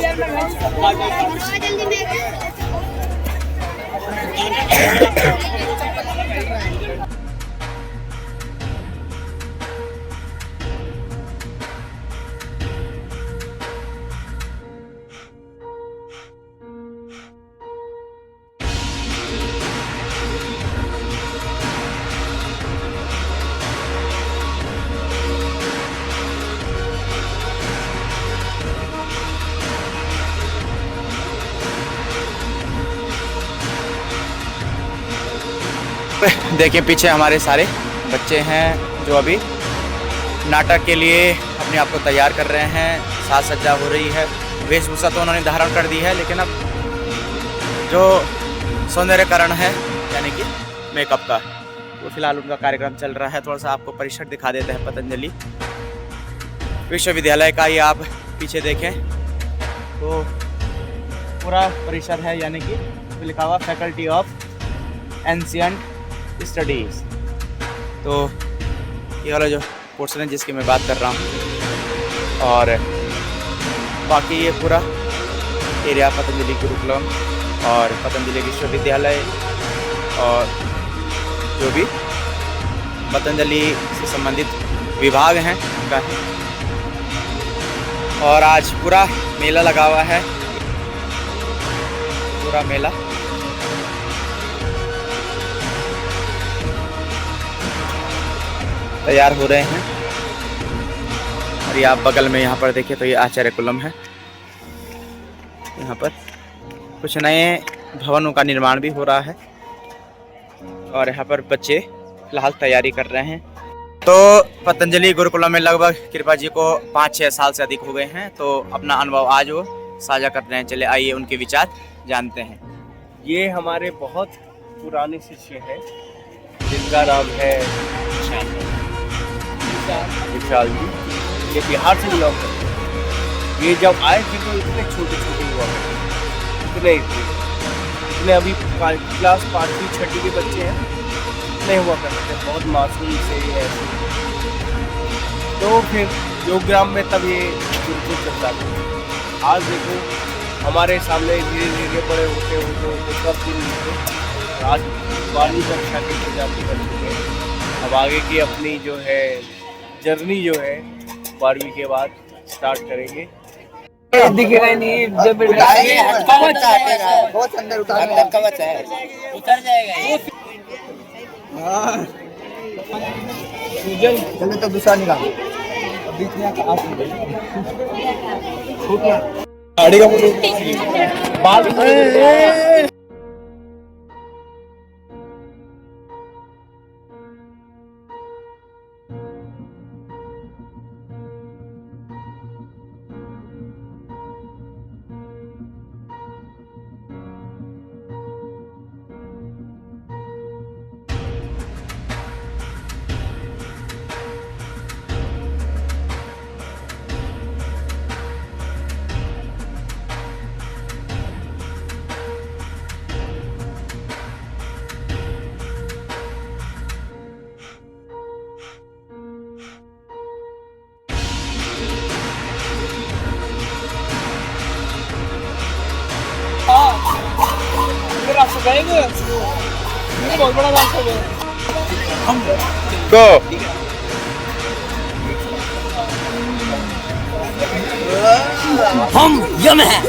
देखिए पीछे हमारे सारे बच्चे हैं जो अभी नाटक के लिए अपने आप को तैयार कर रहे हैं। साज सज्जा हो रही है, वेशभूषा तो उन्होंने धारण कर दी है, लेकिन अब जो सौंदर्यकरण है यानी कि मेकअप का, वो फिलहाल उनका कार्यक्रम चल रहा है। थोड़ा सा आपको परिसर दिखा देते हैं पतंजलि विश्वविद्यालय का। ये आप पीछे देखें तो पूरा परिसर है, यानी कि लिखा हुआ फैकल्टी ऑफ एंशिएंट स्टडीज़। तो ये वाला जो पोर्शन है जिसकी मैं बात कर रहा हूँ, और बाकी ये पूरा एरिया पतंजलि गुरुकुलम और पतंजलि विश्वविद्यालय और जो भी पतंजलि से संबंधित विभाग हैं उनका है। और आज पूरा मेला लगा हुआ है, पूरा मेला। तैयार हो रहे हैं। और ये आप बगल में यहाँ पर देखिए तो ये आचार्य कुलम है। यहाँ पर कुछ नए भवनों का निर्माण भी हो रहा है और यहाँ पर बच्चे फिलहाल तैयारी कर रहे हैं। तो पतंजलि गुरुकुलम में लगभग कृपा जी को 5-6 साल से अधिक हो गए हैं, तो अपना अनुभव आज वो साझा कर रहे हैं। चले आइए उनके विचार जानते हैं। ये हमारे बहुत पुराने शिष्य हैं जिनका नाम है विशाल जी। ये बिहार से बिलोंग करते हैं। ये जब आए थे तो इतने छोटे छोटे हुआ करते, इतने अभी क्लास 5वीं 6वीं के बच्चे हैं, इतने हुआ करते थे, बहुत मासूम से ऐसे। तो फिर योगग्राम में तब ये गुरुकुल चलता था। आज देखो हमारे सामने धीरे धीरे बड़े होते होते सब दिन होते, आज 12वीं कक्षा के विद्यार्थी बन चुके हैं। अब आगे की अपनी जो है जर्नी जो है 12वीं के बाद स्टार्ट करेंगे। दिख रहा नहीं जब बहुत अंदर उतार कवच है, उतर जाएगा। चलो तो दूसरा निकाल बीच में गाड़ी का बाल बहुत बड़ा रास्ता है। गो हम यम हैं।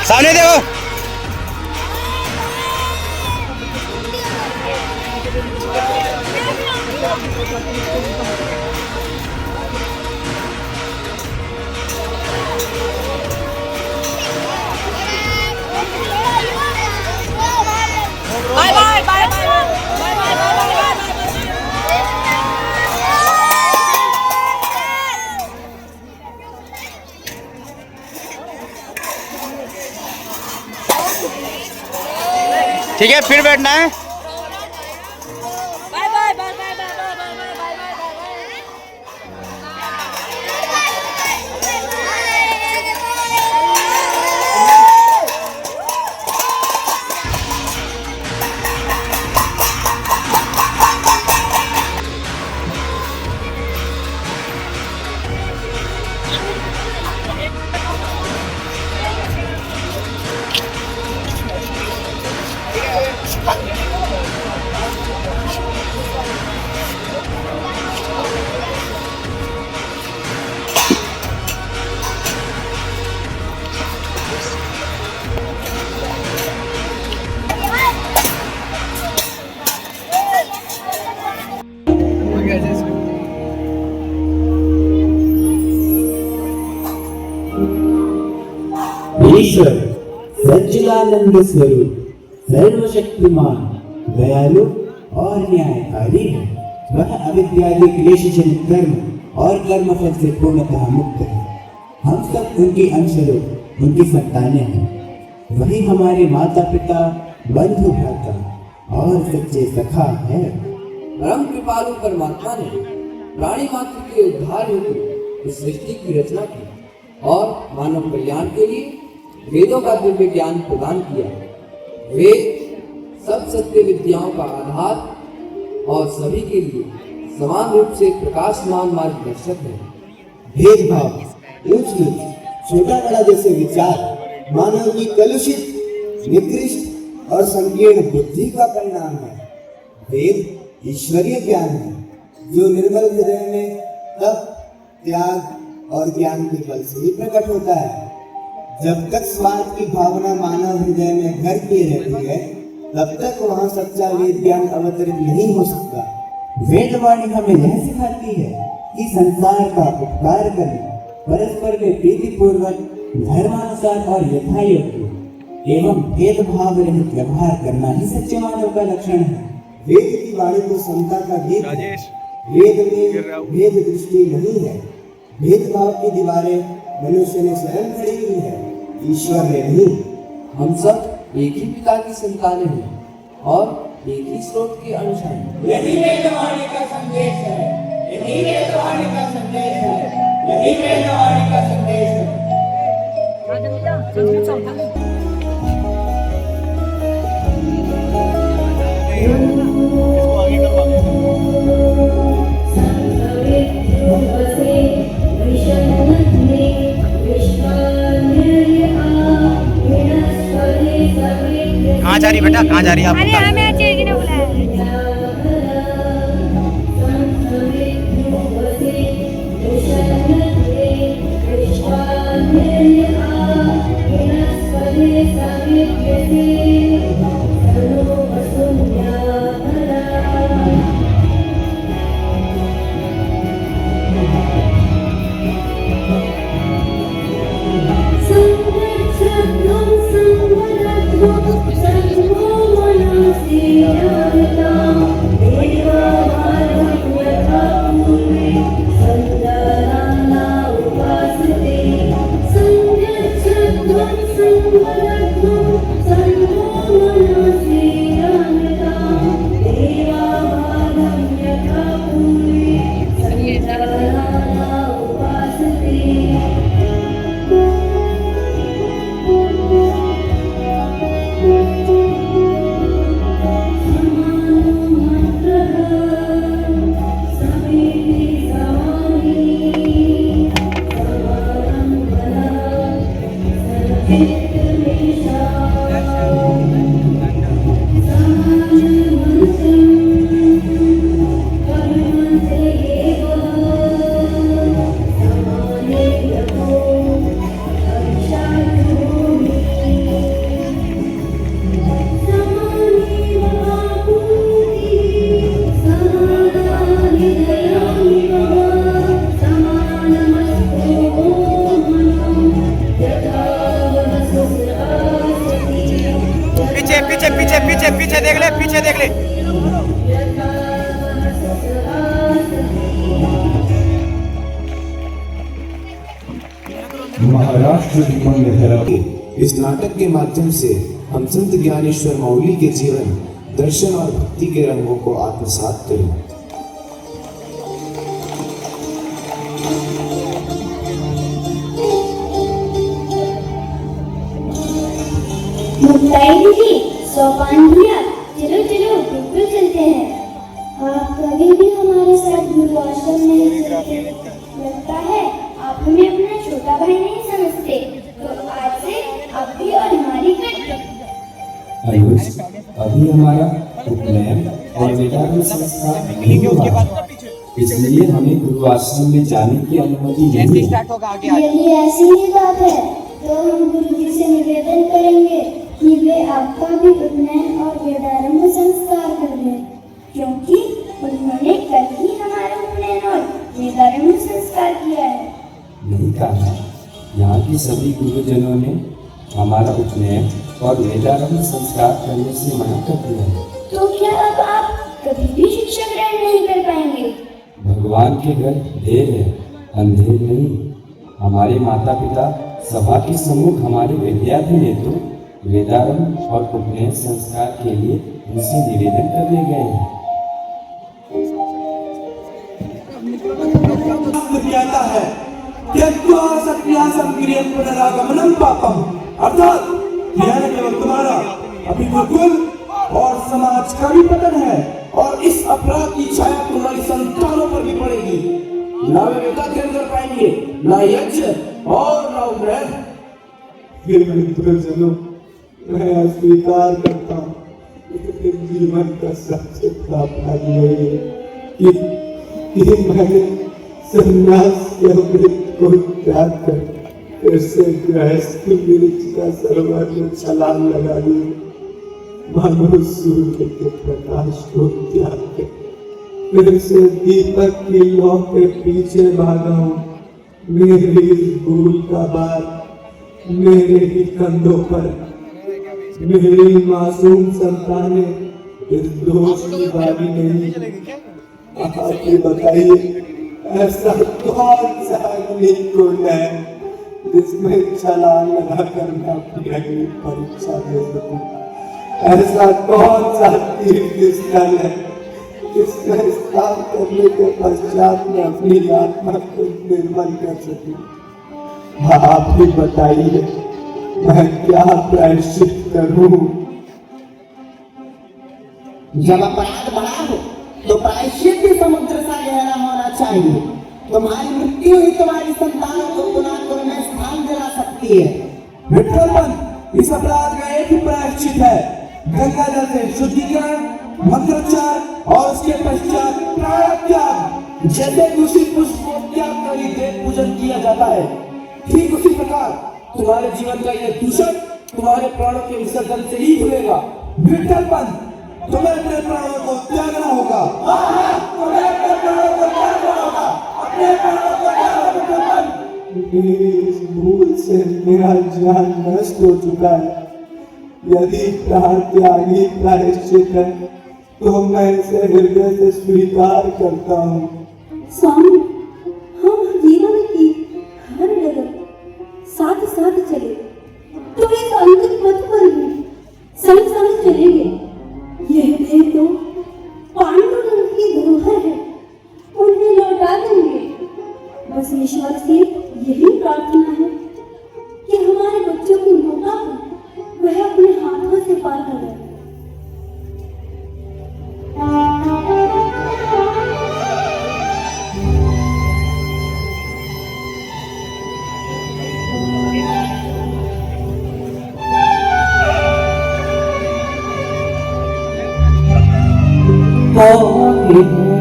सामने देखो। Bye bye bye bye bye bye bye. ठीक है, फिर बैठना है। Bye bye bye bye bye bye bye bye ईश्वर सच्चिदानंद स्वरूप सर्वशक्तिमान दयालु और न्यायकारी है। वह अविद्यादि क्लेश जनित कर्म और कर्मफल से पूर्णतः मुक्त है। हम सब उनके अंशरूप उनकी संतानें हैं। वही हमारे माता पिता, बंधु भ्राता और सच्चे सखा है। परम कृपालु परमात्मा ने प्राणी मात्र के उद्धार हेतु इस सृष्टि की रचना की और मानव कल्याण के लिए वेदों का दिव्य ज्ञान प्रदान किया। वेद सब सत्य विद्याओं का आधार और सभी के लिए समान रूप से प्रकाशमान मार्गदर्शक है। भेदभाव, ऊंच नीच, छोटा बड़ा जैसे विचार मानव की कलुषित, निकृष्ट और संकीर्ण बुद्धि का परिणाम है। वेद ईश्वरीय ज्ञान है जो निर्मल हृदय में तप, त्याग और ज्ञान के बल से ही प्रकट होता है। जब तक स्वार्थ की भावना मानव हृदय में घर किए रहती है, तब तक वहाँ सच्चा वेद ज्ञान अवतरित नहीं हो सकता। वेदवाणी हमें यह सिखाती है कि संसार का उपकार करना, परस्पर में प्रीतिपूर्वक, धर्मानुसार और यथायोग्य एवं भेदभाव रहित व्यवहार करना ही सच्चे मानव का लक्षण है। वेद की वाणी तो समता का गीत है। वेद में भेद दृष्टि नहीं है। भेदभाव की दीवारें मनुष्य ने स्वयं खड़ी की है, ईश्वर ने नहीं। हम सब एक ही पिता की संतानें हैं और एक ही स्रोत के अंश हैं। यही वेदवाणी का संदेश है, यही वेदवाणी का संदेश है, यही वेदवाणी का संदेश है। कहाँ जा रही बेटा, कहाँ जा रही है आप? अरे हमें अच्छे जी ने बुलाया। सर्वो मनोस्ते महाराष्ट्र के इस नाटक के माध्यम से हम संत ज्ञानेश्वर माउली के जीवन, दर्शन और भक्ति के रंगों को आत्मसात करें। मुक्ताई दीदी, सोपान भैया, चलो चलो बिल्कुल चलते हैं। आप कभी भी हमारे साथ गुरु आश्रम नहीं चलते। लगता है आप हमें अपना छोटा भाई नहीं समझते। तो आज से आप भी और हमारी आयुष, अभी हमारा उपनयन और वेदांत संस्कार नहीं हुआ, इसलिए हमें गुरु आश्रम में जाने की अनुमति नहीं है। यदि ऐसी ही बात है तो हम गुरु जी से निवेदन करेंगे कि वे आपका भी उपनयन और वेदारंभ संस्कार कर दें, क्योंकि उन्होंने कल ही हमारा उपनयन और वेदारंभ संस्कार किया है। नहीं कहा, यहाँ के सभी गुरुजनों ने हमारा उपनयन और वेदारंभ संस्कार करने से मना कर दिया है। तो क्या अब आप कभी भी शिक्षा ग्रहण नहीं कर पाएंगे? भगवान के घर ढेर है, अंधेर नहीं। हमारे माता पिता सभा के सम्मुख हमारे विद्यार्थी ने तो वेदारंभ और उपनयन संस्कार के लिए उनसे निवेदन करने गए हैं। कहता है त्यक्त्वा सत्यासं वीर्यं पुनरागमनं पापम्, अर्थात यह केवल तुम्हारा अभी गुरुकुल और समाज का भी पतन है और इस अपराध की छाया तुम्हारी संतानों पर भी पड़ेगी। ना वे वेदा अध्ययन कर पाएंगे, ना यज्ञ और ना उपनयन। गुरुजनों, मैं स्वीकार करता हूँ जीवन का सबसे बड़ा भाग्य है कि मैंने संन्यास के अमृत को त्याग कर फिर से गृहस्थ वृक्ष का सर्वत्र छलांग लगा दी। मानो सूर्य के प्रकाश को त्याग कर फिर से दीपक की लौ के पीछे भागा हूँ। मेरी इस भूल का भार मेरे ही कंधों पर, मेरी मासूम संतानें इस दोष की बारी नहीं। आके बताइए, ऐसा कौन सा अग्नि कुंड है जिसमें छलांग लगाकर मैं अपनी अग्नि परीक्षा दे सकूं? ऐसा कौन सा तीर्थ स्थल है जिसमें स्नान करने के पश्चात मैं अपनी आत्मा को निर्मल कर सकूं? आप ही बताइए, मैं क्या प्रायश्चित करूं? जब अपराध बड़ा हो तो प्रायश्चित भी समुद्र सा गहरा होना चाहिए। तुम्हारी मृत्यु ही तुम्हारी संतानों को पुनाकुल में स्थान दिला सकती है। विठलपन इस अपराध का एक ही प्रायश्चित है, गंगा जल से शुद्धिकरण, मंत्रोच्चार और उसके पश्चात प्राणात्याग। जैसे दूषित पुष्प को त्याग कर ही देव पूजन किया जाता है, ठीक उसी प्रकार तुम्हारे जीवन का यह दूषण तुम्हारे प्राणों के विसर्जन से ही हुएगा। विठलपन, तुम्हें अपने प्राणों को त्यागना होगा। तुम्हें अपने प्राणों को त्यागना होगा, अपने प्राणों को त्यागना। मेरी इस भूल से मेरा ज्ञान नष्ट हो चुका है। यदि प्राण त्याग ही प्रायश्चित है तो मैं इसे हृदय से स्वीकार करता हूँ। स्वामी, हम जीवन की हर डगर साथ साथ चले तो इस अंतिम पथ पर भी संग संग चलेंगे। यह देह तो पांडुरंग की धरोहर है, उन्हें लौटा देंगे। बस ईश्वर से यही प्रार्थना है कि हमारे बच्चों की मौका को वह अपने हाथों से पार कर ले।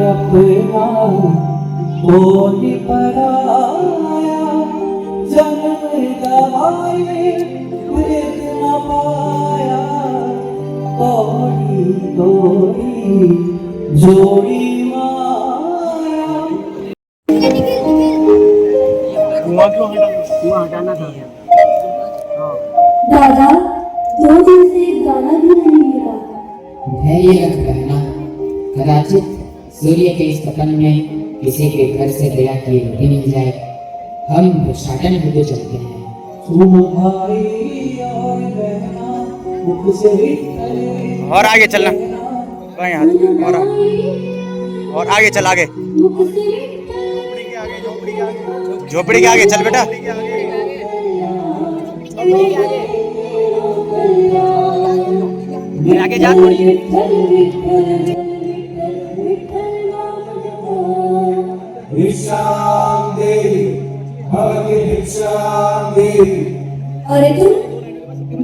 अपना होली पराया, जन्म गवाए वेद न पाया। तोड़ी तोड़ी जोड़ी माया। कुआं हटाना था। दादा, 2 दिन से एक गाना भी नहीं मिला। धैर्य रख रहना, कदाचित सूर्य के इस पतन में किसी के घर से दया की रोटी मिल जाए। हम भिक्षाटन होते चलते हैं। और आगे चलना, और आगे चल, आगे झोपड़ी के आगे चल बेटा। आगे जा अरे तुम,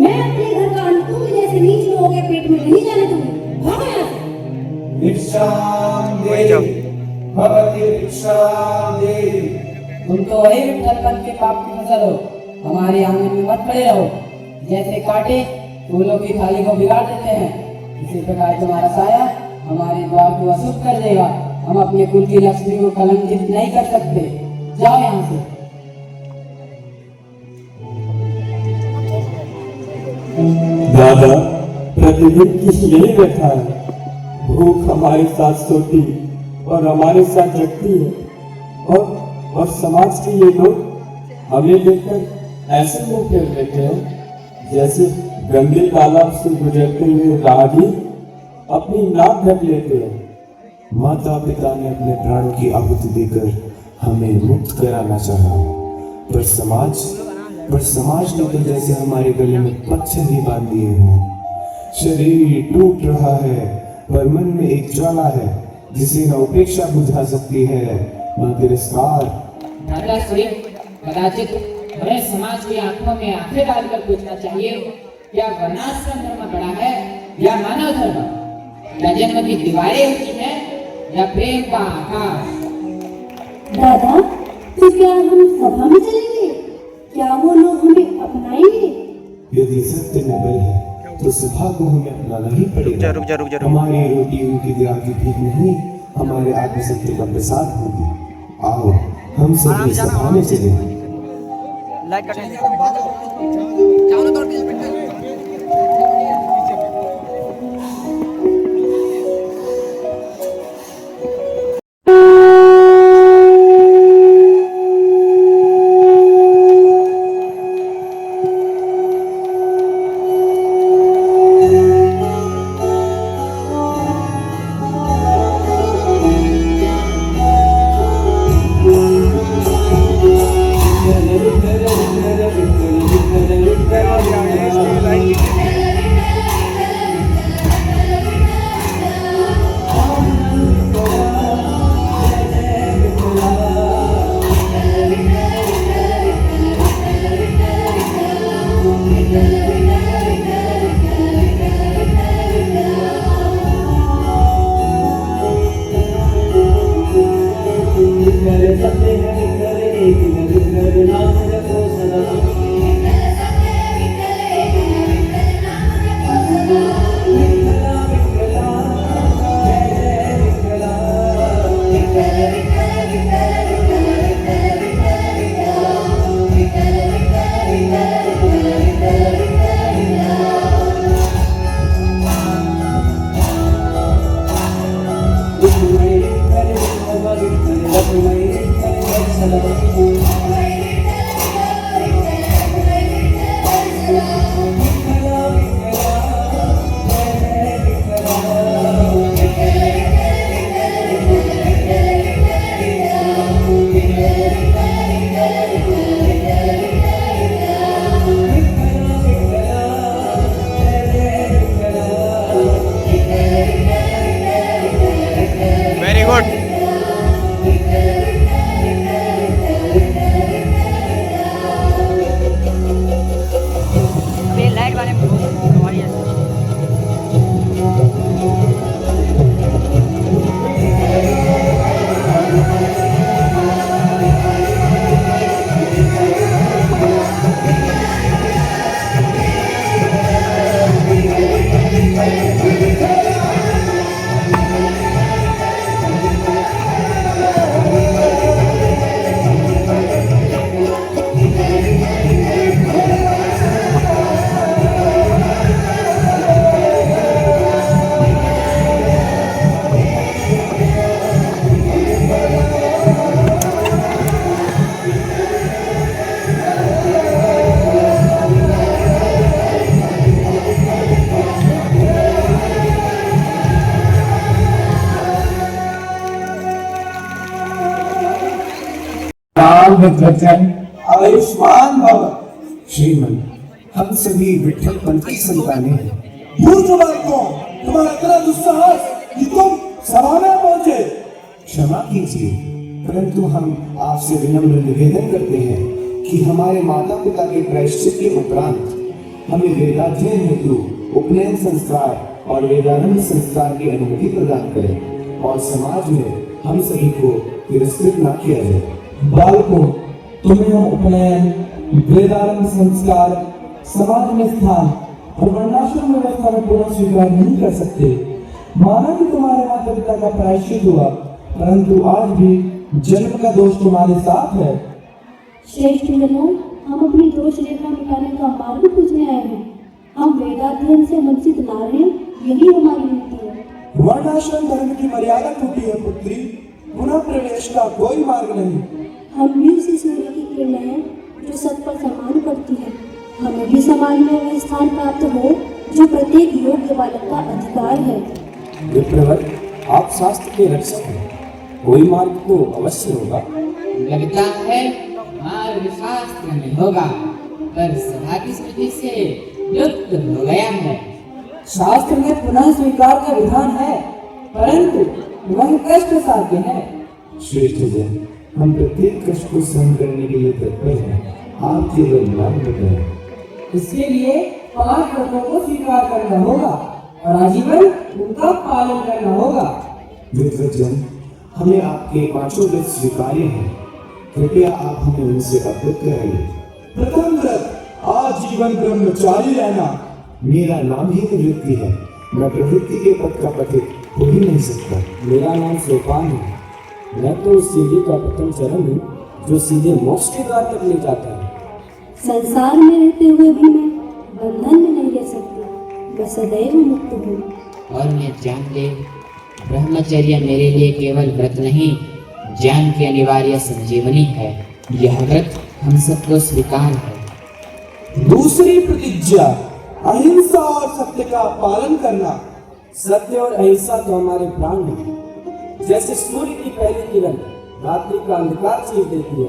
मैं अपने घर का अन्न तुम जैसे नीच लोगों के पेट में नहीं जाने दूंगी। भागो यहाँ से। तुम तो वही विठ्ठलपन के पाप की फसल हो, हमारे आंगन में मत खड़े रहो। जैसे कांटे फूलों की थाली को बिगाड़ देते हैं, इसी प्रकार तुम्हारा साया हमारे द्वार को अशुभ कर देगा। हम अपने कुल की लक्ष्मी को कलंकित नहीं कर सकते। जाओ यहाँ से। दादा, प्रतिदिन की यही व्यथा है। भूख हमारे साथ सोती और हमारे साथ जगती है, और समाज के ये लोग हमें देखकर ऐसे मुंह फेर लेते हैं जैसे गंदे तालाब से गुजरते हुए राहगीर अपनी नाक ढक लेते हैं। माता पिता ने अपने प्राणों की आहुति देकर हमें मुक्त कराना चाहा, पर समाज ने तो जैसे हमारे गले में पत्थर ही बांध दिए हों। शरीर टूट रहा है, पर मन में एक ज्वाला है जिसे न उपेक्षा बुझा सकती है न तिरस्कार। दादाश्री, कदाचित हमें समाज की आंखों में आंखें डालकर पूछना चाहिए, क्या वर्णाश्रम धर्म बड़ा है या मानव धर्म? क्या जन्म की दीवारें ऊंची हैं या प्रेम का आकाश? दादा, तो क्या हम सभा में चलेंगे? क्या वो लोग हमें अपनाएंगे? यदि सत्य में बल है तो सभा को हमें अपनाना ही पड़ेगा। रुक जा। हमारी रोटी उनकी दया की भीख नहीं, हमारे आत्मशक्ति का प्रसाद होगी। आओ हम सभी सभा में चलें। भद्रचरण, आयुष्मान भव। श्रीमन, हम सभी विठल पंथ की संतानें हैं। मूर्ख बालकों, तुम्हारा इतना दुस्साहस कि तुम सभा में पहुंचे। क्षमा कीजिए, परंतु हम आपसे विनम्र निवेदन करते हैं कि हमारे माता पिता के प्रायश्चित के उपरांत हमें वेदाध्ययन हेतु उपनयन संस्कार और वेदारंभ संस्कार की अनुमति प्रदान करें और समाज में हम सभी को तिरस्कृत न किया जाए। बालकों, तुम्हें हम उपनयन, वेदारंभ संस्कार, समाज में स्थान और वर्णाश्रम व्यवस्था में पुनः स्वीकार नहीं कर सकते। माना कि तुम्हारे माता पिता का प्रायश्चित हुआ, परंतु आज भी जन्म का दोष तुम्हारे साथ है। श्रेष्ठ जनों, हम अपनी दोष रेखा मिटाने का मार्ग पूछने आए हैं। हम वेदाध्ययन से वंचित ना रहें, यही हमारी नीति है। वर्णाश्रम धर्म की मर्यादा टूटी है पुत्री, पुनः प्रवेश का कोई मार्ग नहीं। हम भी उसी सूर्य की किरणें हैं जो सब पर समान पड़ती है। हमें भी समाज में वह स्थान प्राप्त हो जो प्रत्येक योग्य बालक का अधिकार है। विप्रवर, आप शास्त्र के रक्षक हैं, कोई मार्ग तो अवश्य होगा। लगता है मार्ग शास्त्र में होगा, पर सभा की स्मृति से लुप्त हो गया है। शास्त्र में पुनः स्वीकार का विधान है, परंतु वह कष्ट साध्य है। श्रेष्ठ जन, हम प्रत्येक कष्ट को सहन करने के लिए तत्पर हैं। आप केवल नाम बताएं। इसके लिए 5 व्रतों को स्वीकार करना होगा और आजीवन उनका पालन करना होगा। विद्वजन, हमें आपके 5 व्रत स्वीकार्य हैं, कृपया आप हमें उनसे अवगत कराइए। प्रथम व्रत, आजीवन ब्रह्मचारी रहना। मेरा नाम ही निवृत्ति है, मैं प्रवृत्ति के पद का पथिक हो ही नहीं सकता। मेरा नाम सोपान है, मैं तो सीढ़ी का प्रथम चरण हूँ जो सीधे मोक्ष के द्वार तक ले जाता है। संसार में रहते हुए भी मैं बंधन में नहीं रह सकती, मैं सदैव मुक्त हूँ। और मैं ज्ञानदेव, ब्रह्मचर्य मेरे लिए केवल व्रत नहीं, ज्ञान की अनिवार्य संजीवनी है। यह व्रत हम सबको स्वीकार है। दूसरी प्रतिज्ञा, अहिंसा और सत्य का पालन करना। सत्य और अहिंसा तो हमारे प्राण हैं। जैसे सूर्य की पहली किरण रात्रि का अंधकार चीर देती है,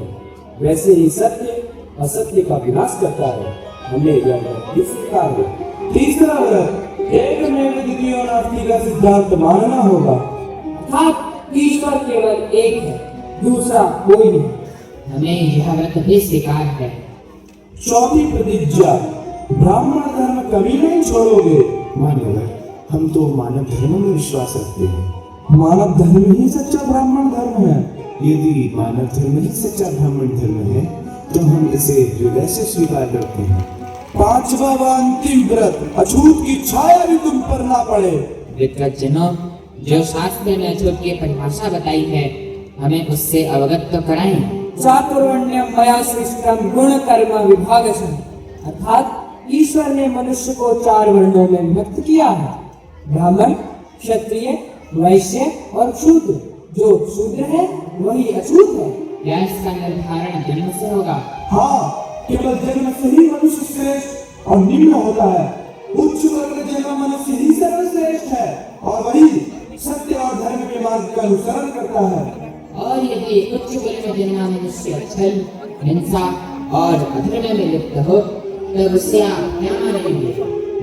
वैसे ही सत्य असत्य का विनाश करता है। हमें यह व्रत भी स्वीकार है। तीसरा व्रत, एकमेव द्वितीयो नास्ति का सिद्धांत मानना होगा, अर्थात ईश्वर केवल एक है, दूसरा कोई नहीं। हमें यह व्रत भी स्वीकार है। चौथी प्रतिज्ञा, ब्राह्मण धर्म कभी नहीं छोड़ोगे। मान्यवर, हम तो मानव धर्म में विश्वास रखते हैं। मानव धर्म ही सच्चा ब्राह्मण धर्म है। यदि मानव धर्म ही सच्चा ब्राह्मण धर्म है तो हम इसे हृदय से स्वीकार करते हैं। 5वां व अंतिम व्रत, अछूत की छाया भी तुम पर ना पड़े। विद्वज्जनों, जो शास्त्र ने अछूत की परिभाषा बताई है, हमें उससे अवगत तो कराएं। चातुर्वर्ण्यम मया सृष्टम गुण कर्म विभागशः, अर्थात ईश्वर ने मनुष्य को 4 वर्णों में विभक्त किया है, ब्राह्मण, क्षत्रिय, वैश्य और शूद्र। जो शूद्र है वही अछूत है। क्या इसका निर्धारण जन्म से होगा? हाँ, केवल जन्म से ही मनुष्य श्रेष्ठ और निम्न होता है। उच्च वर्ग जन्म मनुष्य ही सर्वश्रेष्ठ है और वही सत्य और धर्म के मार्ग का अनुसरण करता है। और यदि उच्च वर्ग में जन्मा मनुष्य छल, हिंसा और अधर्म में लिप्त हो, तब उसे आप क्या मानेंगे?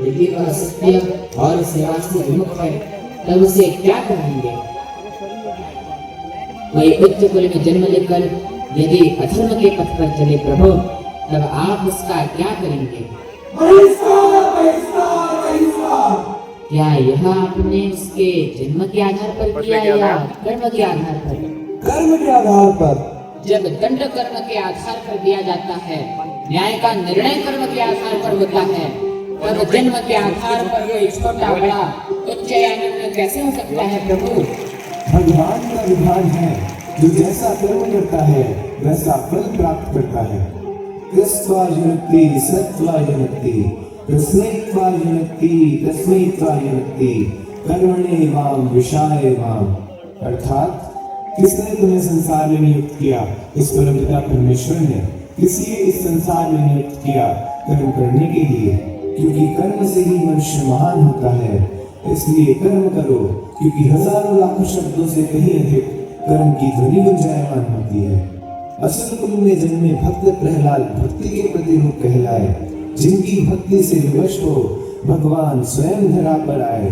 यदि वह सत्य और सेवा से विमुख है, तब उसे क्या कहेंगे? कोई उच्च कुल में जन्म लेकर यदि अधर्म के पथ पर चले प्रभु, तब आप उसका क्या करेंगे? क्या यह आपने उसके जन्म के आधार पर किया या कर्म के आधार पर? कर्म के आधार पर। जब दंड कर्म के आधार पर दिया जाता है, न्याय का निर्णय कर्म के आधार पर होता है, तब जन्म के आधार पर कोई छोटा बड़ा उच्च या निम्न कैसे हो सकता है प्रभु? भगवान का विधान है, जो जैसा कर्म करता है वैसा फल प्राप्त करता है। कृत्वा युनक्ति सत्वा युनक्ति, कृष्णेत्वा युनक्ति तस्मैत्वा युनक्ति, कर्मणे वाम विषाय वाम। अर्थात किसने तुम्हें संसार में नियुक्त किया? इस परमपिता परमेश्वर ने। किसी इस संसार में नियुक्त किया कर्म करने के लिए, क्योंकि कर्म से ही मनुष्य महान होता है। इसलिए कर्म करो, क्योंकि हजारों लाखों शब्दों से कहीं अधिक कर्म की ध्वनि गुंजायमान होती है। असुर कुल में जन्मे भक्त प्रहलाद भक्ति के प्रतिरूप कहलाए। जिनकी भक्ति से विवश हो भगवान स्वयं धरा पर आए।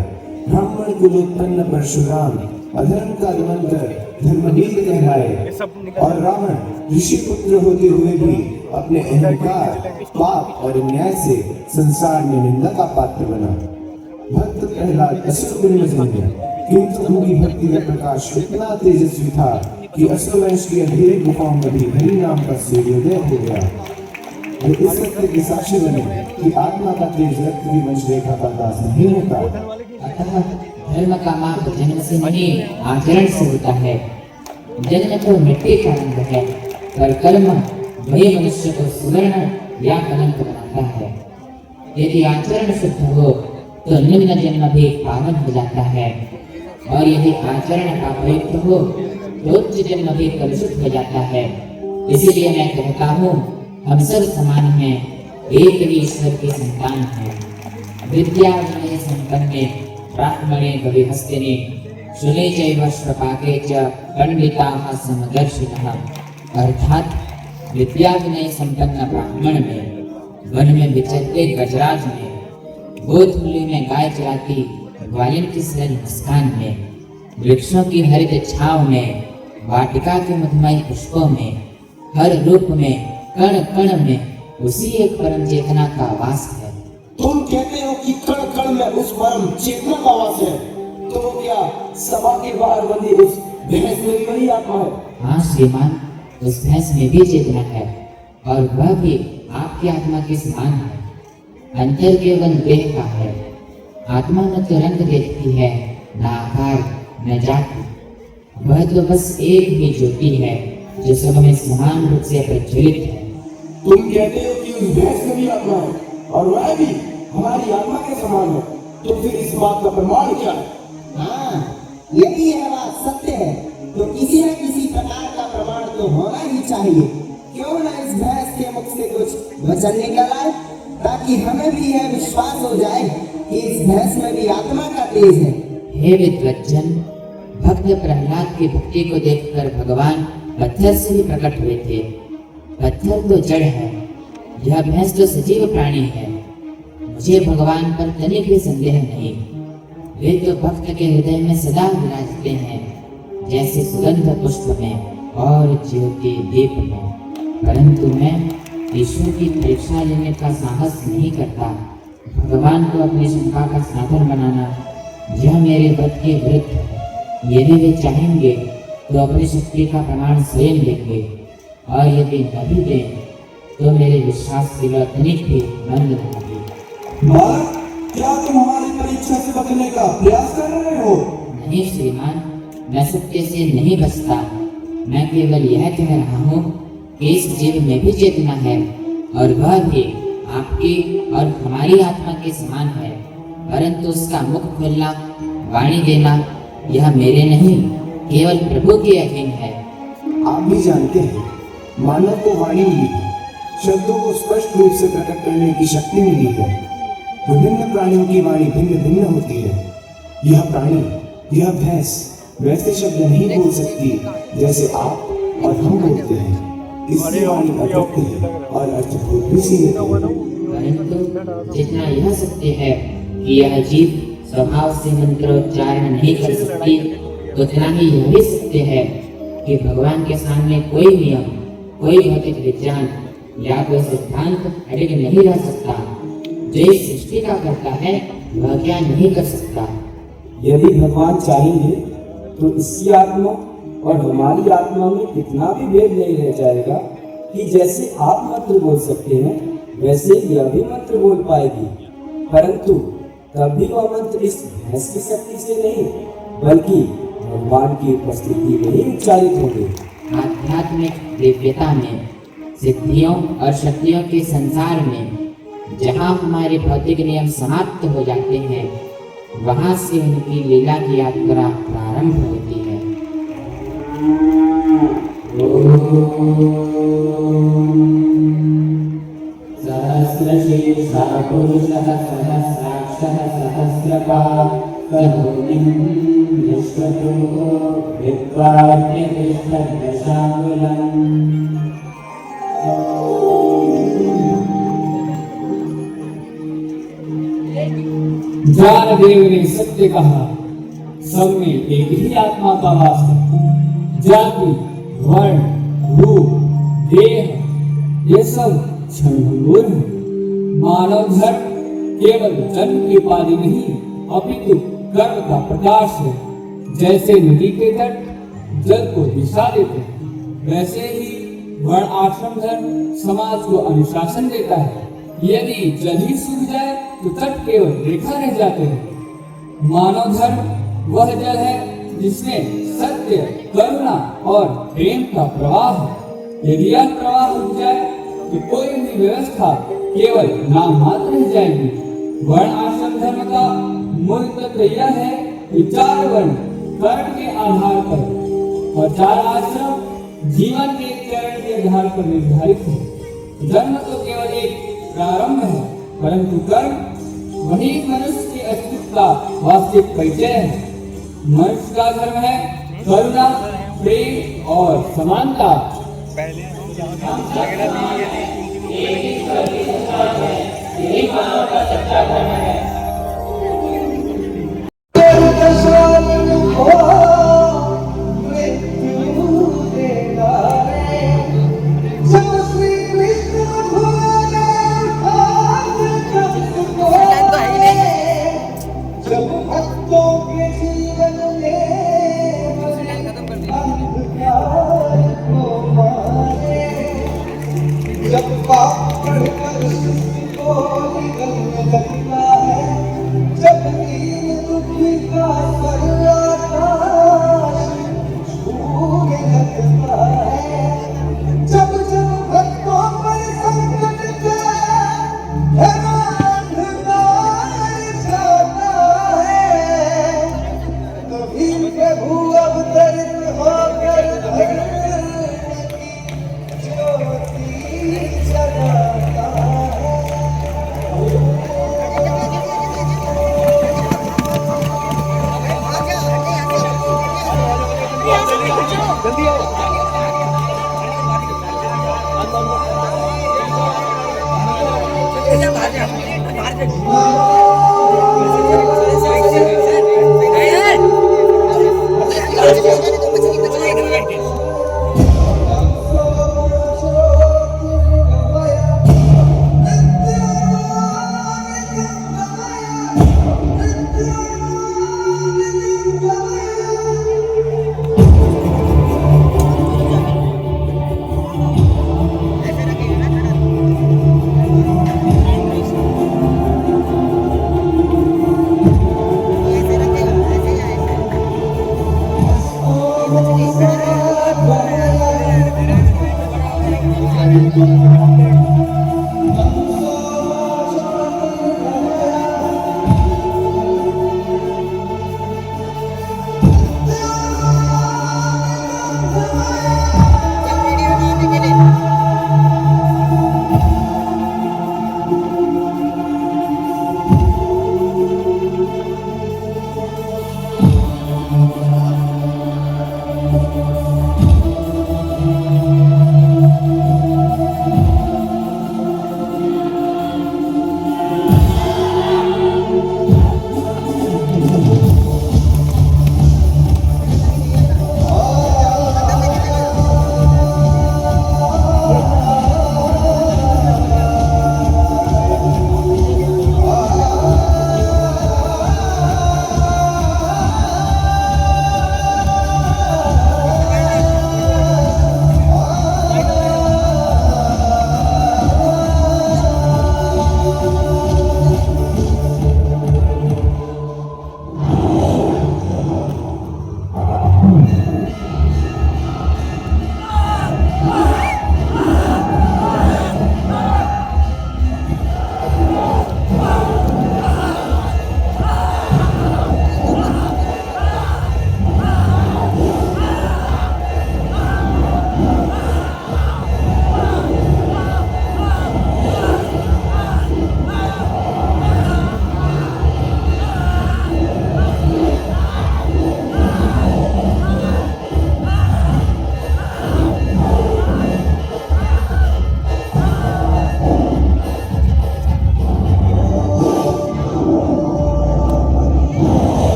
ब्राह्मण कुलोत्पन्न परशुराम अधर्म का दमन कर धर्मवीर कहलाए। और रावण ऋषि पुत्र होते हुए भी अपने अहंकार, पाप और अन्याय से संसार में निंदा का पात्र बना। भक्त प्रहलाद असुर कुल में जन्मे, किंतु उनकी भक्ति का प्रकाश इतना तेजस्वी था कि असुर वंश की अंधेरी गुफाओं में भी हरि नाम का सूर्योदय हो गया। वे इस सत्य के साक्षी बने कि आत्मा का तेज रक्त की वंश रेखा का दास नहीं होता। अतः धर्म का मार्ग जन्म से नहीं आचरण से होता है। जन्म तो मिट्टी का रंग है, पर कर्म वही मनुष्य को सुवर्ण या कलंक बनाता है। यदि आचरण शुद्ध हो तो निम्न जन्म भी पावन हो जाता है, और यदि आचरण अप्रयुक्त हो तो उच्च जन्म भी कलुषित हो जाता है। इसीलिए मैं कहता हूँ, हम सब समान हैं, एक ही ईश्वर के संतान हैं। विद्या विनय संपन्ने ब्राह्मणे कविहस्तिने शुने चैव श्वपाके च पंडिताः समदर्शिनः। अर्थात विद्या विनय संपन्न ब्राह्मण में, वन में विचरते गजराज में, गोधूली में गाय चराती ग्वालिन की सरल मुस्कान में, वृक्षों की हरित छांव में, वाटिका के मधुमय पुष्पों में, हर रूप में, कण कण में उसी एक परम चेतना का वास है। तुम कहते हो कि कण कण में उस परम चेतना का वास है, तो क्या सभा के बाहर बंदी उस भैंस में भी वही आत्मा है? हाँ श्रीमान, उस भैंस में भी चेतना है, और वह भी आपकी आत्मा के समान है। अंतर केवल देह का है। आत्मा न तो रंग देखती है, न आकार, न जाति। वह तो बस एक ही ज्योति है जो सब में समान रूप से प्रज्वलित है। तुम कहते हो कि उस भैंस में भी आत्मा है और वह भी हमारी आत्मा के समान है, तो फिर इस बात का प्रमाण क्या है? हाँ, यदि यह बात सत्य है तो किसी न किसी प्रकार का प्रमाण तो होना ही चाहिए। क्यों न इस भैंस के मुख से कुछ वचन निकल आए, ताकि हमें भी यह विश्वास हो जाए कि इस भैंस में भी आत्मा का तेज है। हे विद्वज्जन, भक्त प्रहलाद की भक्ति को देखकर भगवान पत्थर से ही प्रकट हुए थे। पत्थर तो जड़ है, यह भैंस तो सजीव प्राणी है। मुझे भगवान पर तनिक भी संदेह नहीं। वे तो भक्त के हृदय में सदा विराजते हैं, जैसे सुगंध पुष्प में और ज्योति दीप में। परंतु मैं ईश्वर की परीक्षा लेने का साहस नहीं करता। भगवान को अपनी शंका का साधन बनाना यह मेरे व्रत के विरुद्ध है। यदि वे चाहेंगे तो अपनी शक्ति का प्रमाण स्वयं देंगे, और यदि न भी दें तो मेरे विश्वास की तनिक भी मंद रहेगी। बालक, क्या तुम हमारी परीक्षा से बचने का प्रयास कर रहे हो? नहीं श्रीमान, मैं सत्य से नहीं बचता। मैं केवल यह कह रहा हूँ कि इस जीव में भी चेतना है, और वह भी आपकी और हमारी आत्मा के समान है। परंतु उसका मुख खोलना, वाणी देना, यह मेरे नहीं, केवल प्रभु के अधीन है। आप भी जानते हैं, मानव को वाणी मिली है, शब्दों को स्पष्ट रूप से प्रकट करने की शक्ति मिली है। विभिन्न प्राणियों की वाणी भिन्न भिन्न होती है। यह प्राणी, यह भैंस वैसे शब्द नहीं बोल सकती जैसे आप और हम बोलते हैं। इसकी वाणी अद्भुत है और अर्थपूर्ण भी सीमित है। परंतु जितना यह सत्य है कि यह जीव स्वभाव से मंत्रोच्चारण नहीं कर सकती, उतना ही यह भी सत्य है कि भगवान के सामने कोई नियम, कोई भौतिक विज्ञान या कोई सिद्धांत अडिग नहीं रह सकता। जो इस सृष्टि का करता है वह क्या नहीं कर सकता। यदि भगवान चाहेंगे तो इसकी आत्मा और हमारी आत्मा में इतना भी भेद नहीं रह जाएगा कि जैसे आप मंत्र बोल सकते हैं वैसे यह भी मंत्र बोल पाएगी। परंतु तब भी वह मंत्र इस भैंस की शक्ति से नहीं, बल्कि भगवान की उपस्थिति में ही उच्चारित होंगे। आध्यात्मिक दिव्यता में, सिद्धियों और शक्तियों के संसार में जहाँ हमारे भौतिक नियम समाप्त हो जाते हैं, वहाँ से उनकी लीला की यात्रा प्रारंभ होती है। सहस्रशीर्षा पुरुषः सहस्राक्षः सहस्रपात् ज्ञानदेव ने सत्य कहा, सब में एक ही आत्मा का वास है। जाति, वर्ण, रूप, देह ये सब क्षणभंगुर है। मानव धर्म केवल जन्म की उपाधि नहीं अपितु कर्म का प्रकाश है। जैसे नदी के तट जल को दिशा देते हैं, वैसे ही वर्ण आश्रम धर्म समाज को अनुशासन देता है। यदि जल ही सूख जाए तो तट केवल रेखा रह जाते हैं। मानव धर्म वह जल है जिसमें सत्य, करुणा और प्रेम का प्रवाह है। यदि यह प्रवाह रुक जाए तो कोई भी व्यवस्था केवल नाम मात्र रह जाएगी। वर्ण आश्रम धर्म का मूल तत्व यह है कि 4 वर्ण कर्म के आधार पर और 4 आश्रम जीवन के चरण के आधार पर निर्धारित है। जन्म तो केवल एक प्रारंभ है, परंतु कर्म वही मनुष्य के अस्तित्व का वास्तविक परिचय है। मनुष्य का धर्म है करुणा, प्रेम और समानता।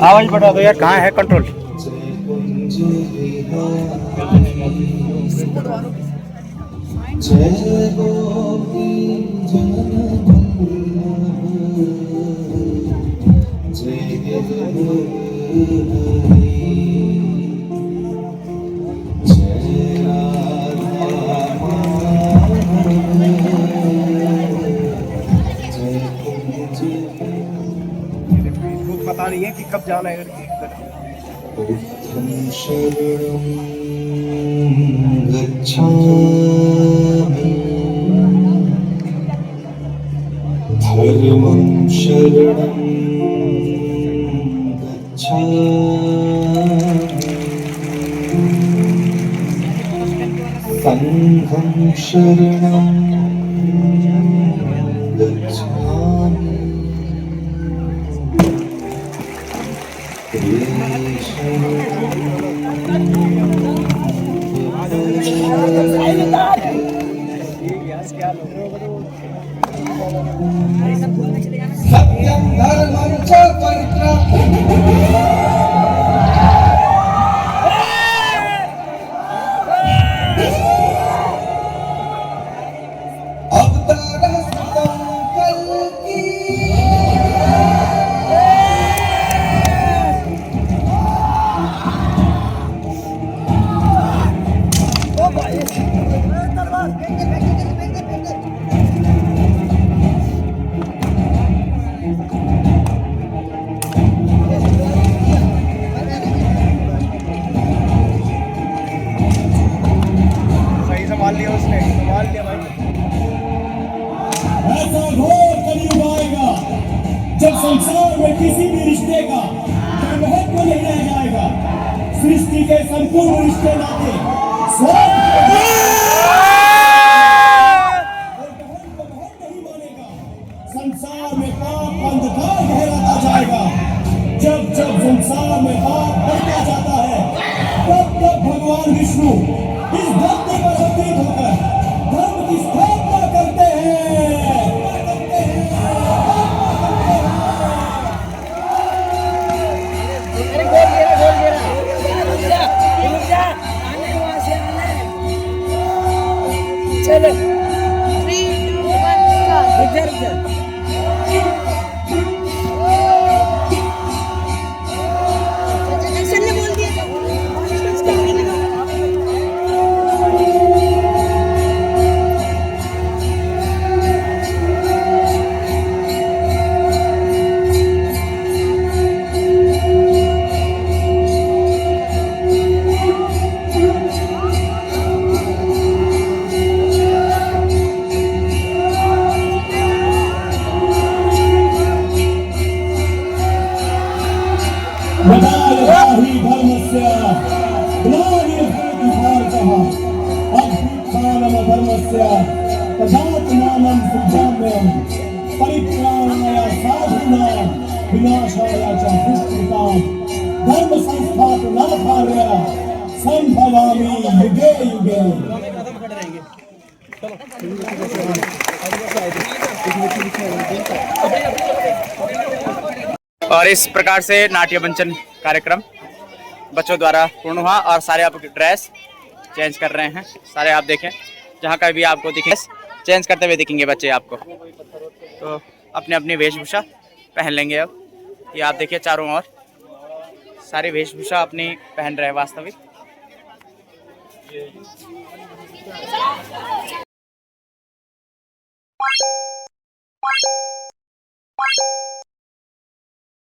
आवाज बढ़ा दो यार, कहाँ है कंट्रोल? पता नहीं है कि कब जाना है। शरणं गच्छामि धर्मं शरणं गच्छामि संघं शरणं गच्छामि सत्यं धर्मं च पवित्रम् अवतारः सुतं कल्की सही संभाल लिया उसने, संभाल लिया भाई। ऐसा घोर कलयुग आएगा जब संसार में किसी भी रिश्ते का कोई महत्व नहीं रह जाएगा। सृष्टि के संपूर्ण रिश्ते नाते संसार में पाप अंधकार गहराता जाएगा। जब जब संसार में पाप बढ़ता जाता है तब तब भगवान विष्णु इस धरती पर अवतरित होकर धर्म की स्थापना करते हैं। चलो 3, 2, 1 स्टार्ट। एक्शन ने बोल दिया। यदायदाहि धर्मस्य ग्लानिर्भवति अभ्युत्थानम धर्मस्य तदात्मानं सृजाम्यहम् परित्राणाय साधूनां विनाशाय च दुष्कृतां धर्म संस्थापनार्थाय संभवामि युगे युगे। और इस प्रकार से नाट्य मंचन कार्यक्रम बच्चों द्वारा पूर्ण हुआ और सारे आप ड्रेस चेंज कर रहे हैं। सारे आप देखें, जहाँ का भी आपको दिखे चेंज करते हुए दिखेंगे बच्चे आपको, तो अपने अपनी वेशभूषा पहन लेंगे। अब ये आप देखिए चारों ओर सारी वेशभूषा अपनी पहन रहे हैं वास्तविक।